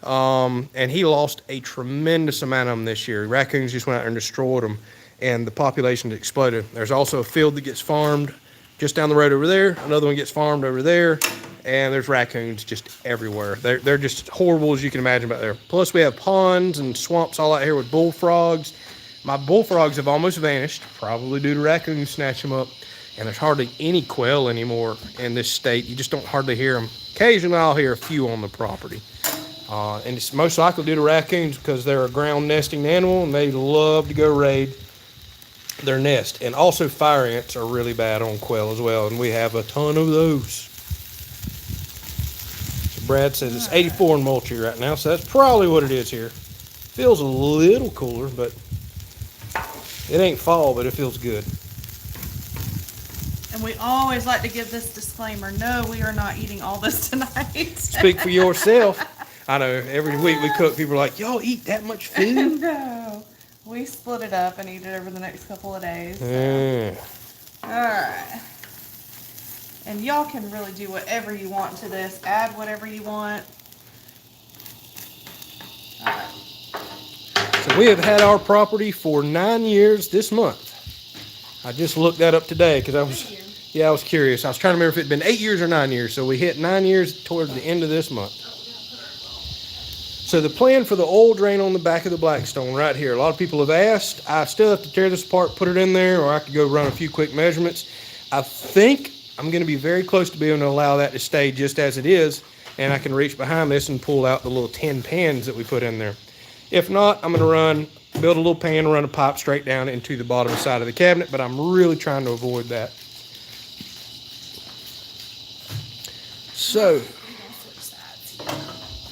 and he lost a tremendous amount of them this year. Raccoons just went out there and destroyed them, and the population exploded. There's also a field that gets farmed just down the road over there. Another one gets farmed over there, and there's raccoons just everywhere. They're just horrible as you can imagine back there. Plus we have ponds and swamps all out here with bullfrogs. My bullfrogs have almost vanished, probably due to raccoons snatch them up. And there's hardly any quail anymore in this state. You just don't hardly hear them. Occasionally I'll hear a few on the property. And it's most likely due to raccoons because they're a ground nesting animal and they love to go raid their nest. And also fire ants are really bad on quail as well, and we have a ton of those. So Brad says it's 84 in Moultrie right now, so that's probably what it is here. Feels a little cooler, but it ain't fall, but it feels good. And we always like to give this disclaimer. No, we are not eating all this tonight. Speak for yourself. I know every week we cook, people are like, y'all eat that much food? No. We split it up and eat it over the next couple of days. Yeah. Alright. And y'all can really do whatever you want to this. Add whatever you want. Alright. So we have had our property for 9 years this month. I just looked that up today because I was curious. I was trying to remember if it had been 8 years or 9 years. So we hit 9 years towards the end of this month. So the plan for the oil drain on the back of the Blackstone right here. A lot of people have asked. I still have to tear this apart, put it in there, or I could go run a few quick measurements. I think I'm going to be very close to being able to allow that to stay just as it is, and I can reach behind this and pull out the little tin pans that we put in there. If not, I'm going to build a little pan, run a pipe straight down into the bottom side of the cabinet, but I'm really trying to avoid that. So,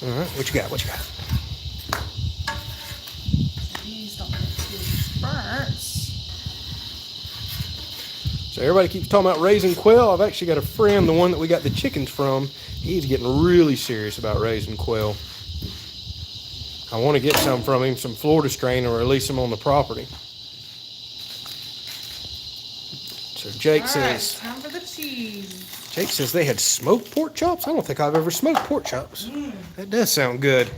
all right, what you got? What you got? These don't get too burnt. So everybody keeps talking about raising quail. I've actually got a friend, the one that we got the chickens from. He's getting really serious about raising quail. I want to get some from him, some Florida strain, or release them on the property. So Jake says, time for the cheese. Jake says they had smoked pork chops. I don't think I've ever smoked pork chops. That does sound good.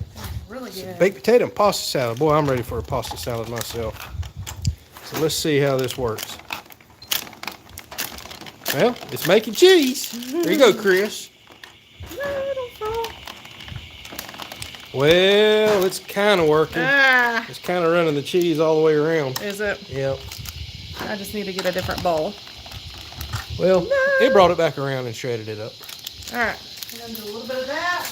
Really good. Baked potato and pasta salad. Boy, I'm ready for a pasta salad myself. So let's see how this works. Well, it's making cheese. There you go, Chris. No, don't fall. Well, it's kind of working. It's kind of running the cheese all the way around. Is it? Yep. I just need to get a different bowl. Well, it brought it back around and shredded it up. Alright. I'm going to do a little bit of that,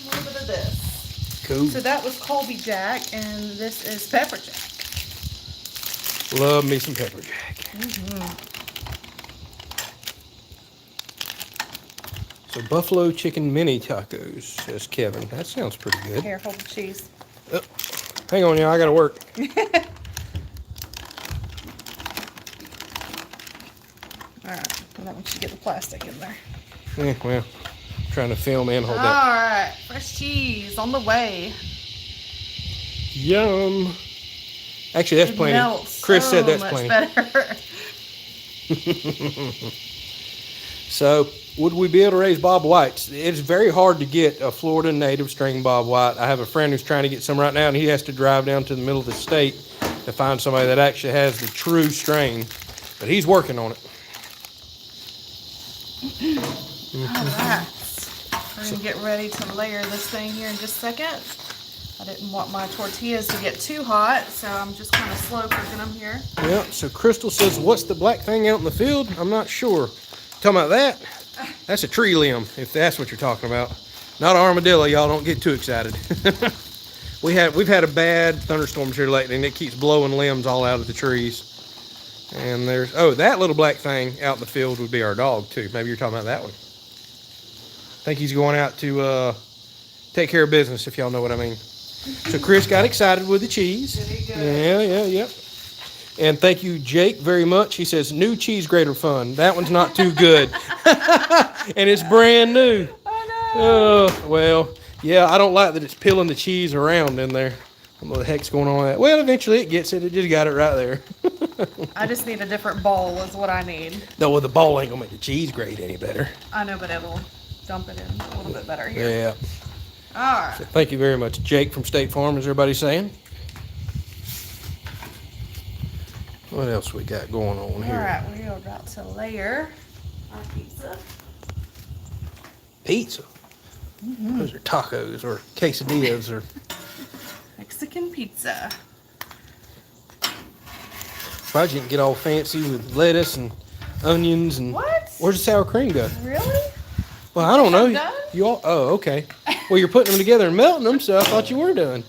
a little bit of this. Cool. So that was Colby Jack, and this is Pepper Jack. Love me some pepper jack. So buffalo chicken mini tacos, says Kevin. That sounds pretty good. Here, hold the cheese. Oh, hang on, y'all. I got to work. Alright. I don't want you to get the plastic in there. Yeah, well, trying to film and hold that. Alright. Fresh cheese on the way. Yum. Actually, that's It plenty. melts Chris said so that's much plenty. better. So, would we be able to raise bob whites? It's very hard to get a Florida native string bob white. I have a friend who's trying to get some right now, and he has to drive down to the middle of the state to find somebody that actually has the true strain. But he's working on it. Alright. We're going to get ready to layer this thing here in just a second. I didn't want my tortillas to get too hot, so I'm just kind of slow cooking them here. Yeah, so Crystal says, what's the black thing out in the field? I'm not sure. Talking about that? That's a tree limb, if that's what you're talking about. Not an armadillo, y'all. Don't get too excited. We've had a bad thunderstorm here lately, and it keeps blowing limbs all out of the trees. And there's, oh, that little black thing out in the field would be our dog, too. Maybe you're talking about that one. I think he's going out to take care of business, if y'all know what I mean. So Chris got excited with the cheese. Yeah. And thank you, Jake, very much. He says, new cheese grater fun. That one's not too good. And it's brand new. I know. Well, yeah, I don't like that it's peeling the cheese around in there. I don't know what the heck's going on with that. Well, eventually it gets it. It just got it right there. I just need a different bowl is what I need. No, well, the bowl ain't going to make the cheese grate any better. I know, but it'll dump it in a little bit better here. Yeah. All right. So thank you very much, Jake from State Farm, as everybody's saying. What else we got going on here? All right, we are about to layer our pizza. Pizza. Those are tacos or quesadillas or. Mexican pizza. Surprised you didn't get all fancy with lettuce and onions and. What? Where's the sour cream go? Really? Well, I don't know. I'm done? You all? Oh, okay. Well, you're putting them together and melting them, so I thought you were done.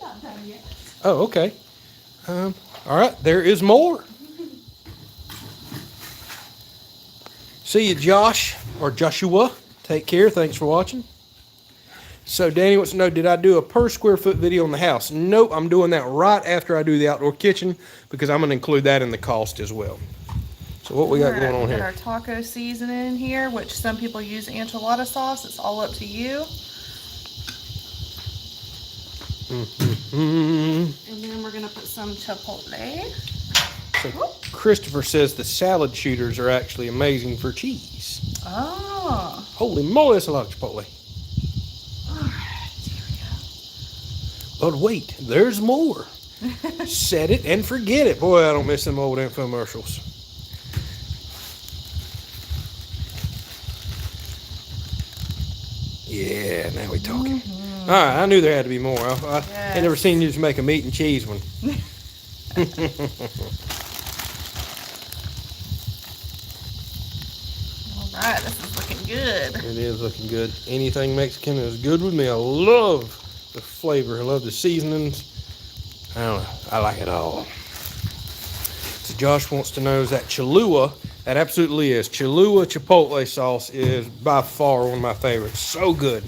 Not done yet. Oh, okay. All right. There is more. See you, Josh or Joshua. Take care. Thanks for watching. So Danny wants to know, did I do a per square foot video on the house? Nope, I'm doing that right after I do the outdoor kitchen because I'm going to include that in the cost as well. So what we got going on We got here? our taco seasoning here, which some people use enchilada sauce. It's all up to you. And then we're going to put some chipotle. So Christopher says the salad shooters are actually amazing for cheese. Oh. Holy moly, that's a lot of chipotle. Alright, here But wait, there's more. Set it and forget it. Boy, I don't miss them old infomercials. Yeah, now we're talking. All right, I knew there had to be more. I ain't never seen you just make a meat and cheese one. Alright, this is looking good. It is looking good. Anything Mexican is good with me. I love the flavor. I love the seasonings. I don't know. I like it all. So Josh wants to know, is that Cholula? That absolutely is. Cholula Chipotle sauce is by far one of my favorites. So good.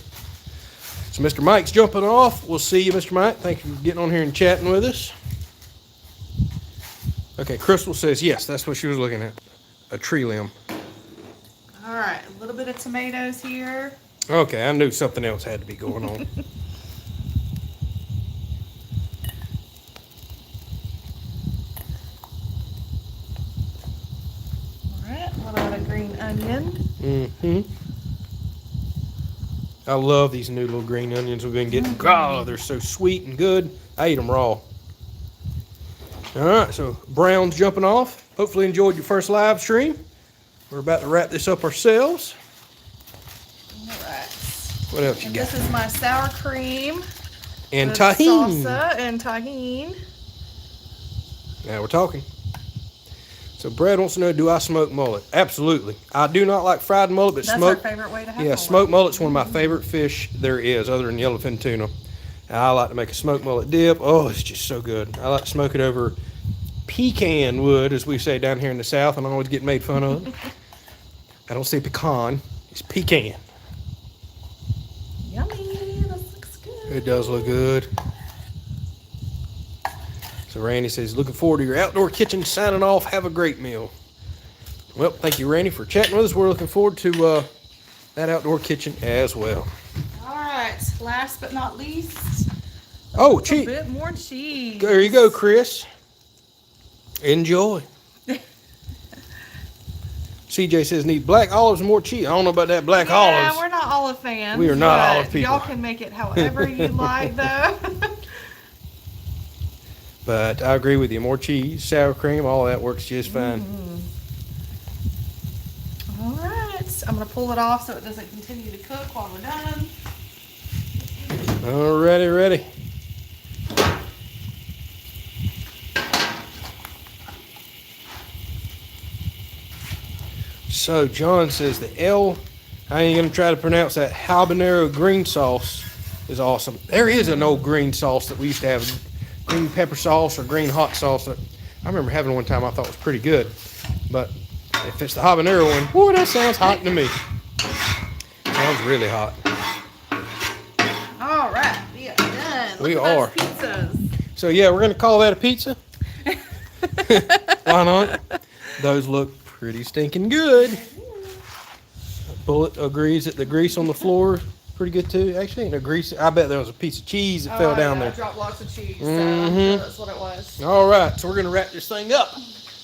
So Mr. Mike's jumping off. We'll see you, Mr. Mike. Thank you for getting on here and chatting with us. Okay, Crystal says, yes, that's what she was looking at. A tree limb. Alright, a little bit of tomatoes here. Okay, I knew something else had to be going on. Alright, a little bit of green onion. Mm-hmm. I love these new little green onions we've been getting. God, they're so sweet and good. I eat them raw. All right, so Brown's jumping off. Hopefully enjoyed your first live stream. We're about to wrap this up ourselves. Alright. What else you And got? this is my sour cream. And with tahini. Salsa and tahini. Now we're talking. So Brad wants to know, do I smoke mullet? Absolutely. I do not like fried mullet, but That's smoked. our favorite way to have Yeah, mullet. smoked mullet's one of my favorite fish there is, other than yellowfin tuna. And I like to make a smoked mullet dip. Oh, it's just so good. I like to smoke it over pecan wood, as we say down here in the South, and I always get made fun of. I don't say pecan, it's pecan. Yummy, this looks good. It does look good. So Randy says, looking forward to your outdoor kitchen. Signing off. Have a great meal. Well, thank you, Randy, for chatting with us. We're looking forward to that outdoor kitchen as well. Alright, last but not least, Oh, a cheese. bit more cheese. There you go, Chris. Enjoy. CJ says, need black olives and more cheese. I don't know about that black Yeah, olives. we're not olive fans. We are not but olive people. Y'all can make it however you like, though. But I agree with you. More cheese, sour cream, all that works just fine. Alright, I'm going to pull it off so it doesn't continue to cook while we're done. Alrighty, ready. So John says the I ain't gonna try to pronounce that, habanero green sauce is awesome. There is an old green sauce that we used to have, green pepper sauce or green hot sauce. That I remember having one time I thought was pretty good. But if it's the habanero one, boy, that sounds hot to me. Sounds really hot. Alright, we are done. We Look at are. those pizzas. So yeah, we're gonna call that a pizza. Why not? Those look pretty stinking good. Bullet agrees that the grease on the floor pretty good too. Actually, ain't no grease. I bet there was a piece of cheese that fell down I there. dropped lots of cheese, so Mhm. that's what it was. All right, so we're gonna wrap this thing up.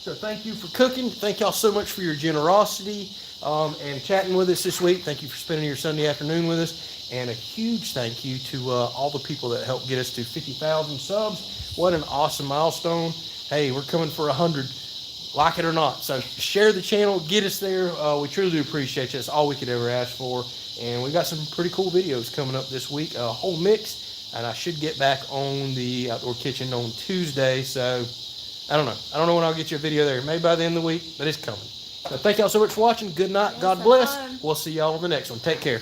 So thank you for cooking. Thank y'all so much for your generosity and chatting with us this week. Thank you for spending your Sunday afternoon with us. And a huge thank you to all the people that helped get us to 50,000 subs. What an awesome milestone. Hey, we're coming for 100 like it or not. So share the channel, get us there. We truly do appreciate you. That's all we could ever ask for. And we got some pretty cool videos coming up this week, a whole mix. And I should get back on the outdoor kitchen on Tuesday. So I don't know when I'll get you a video there. Maybe by the end of the week, but it's coming. So thank y'all so much for watching. Good night. Yes, God bless. fun. We'll see y'all on the next one. Take care.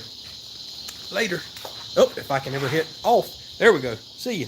Later. Oh, if I can ever hit off. There we go. See you.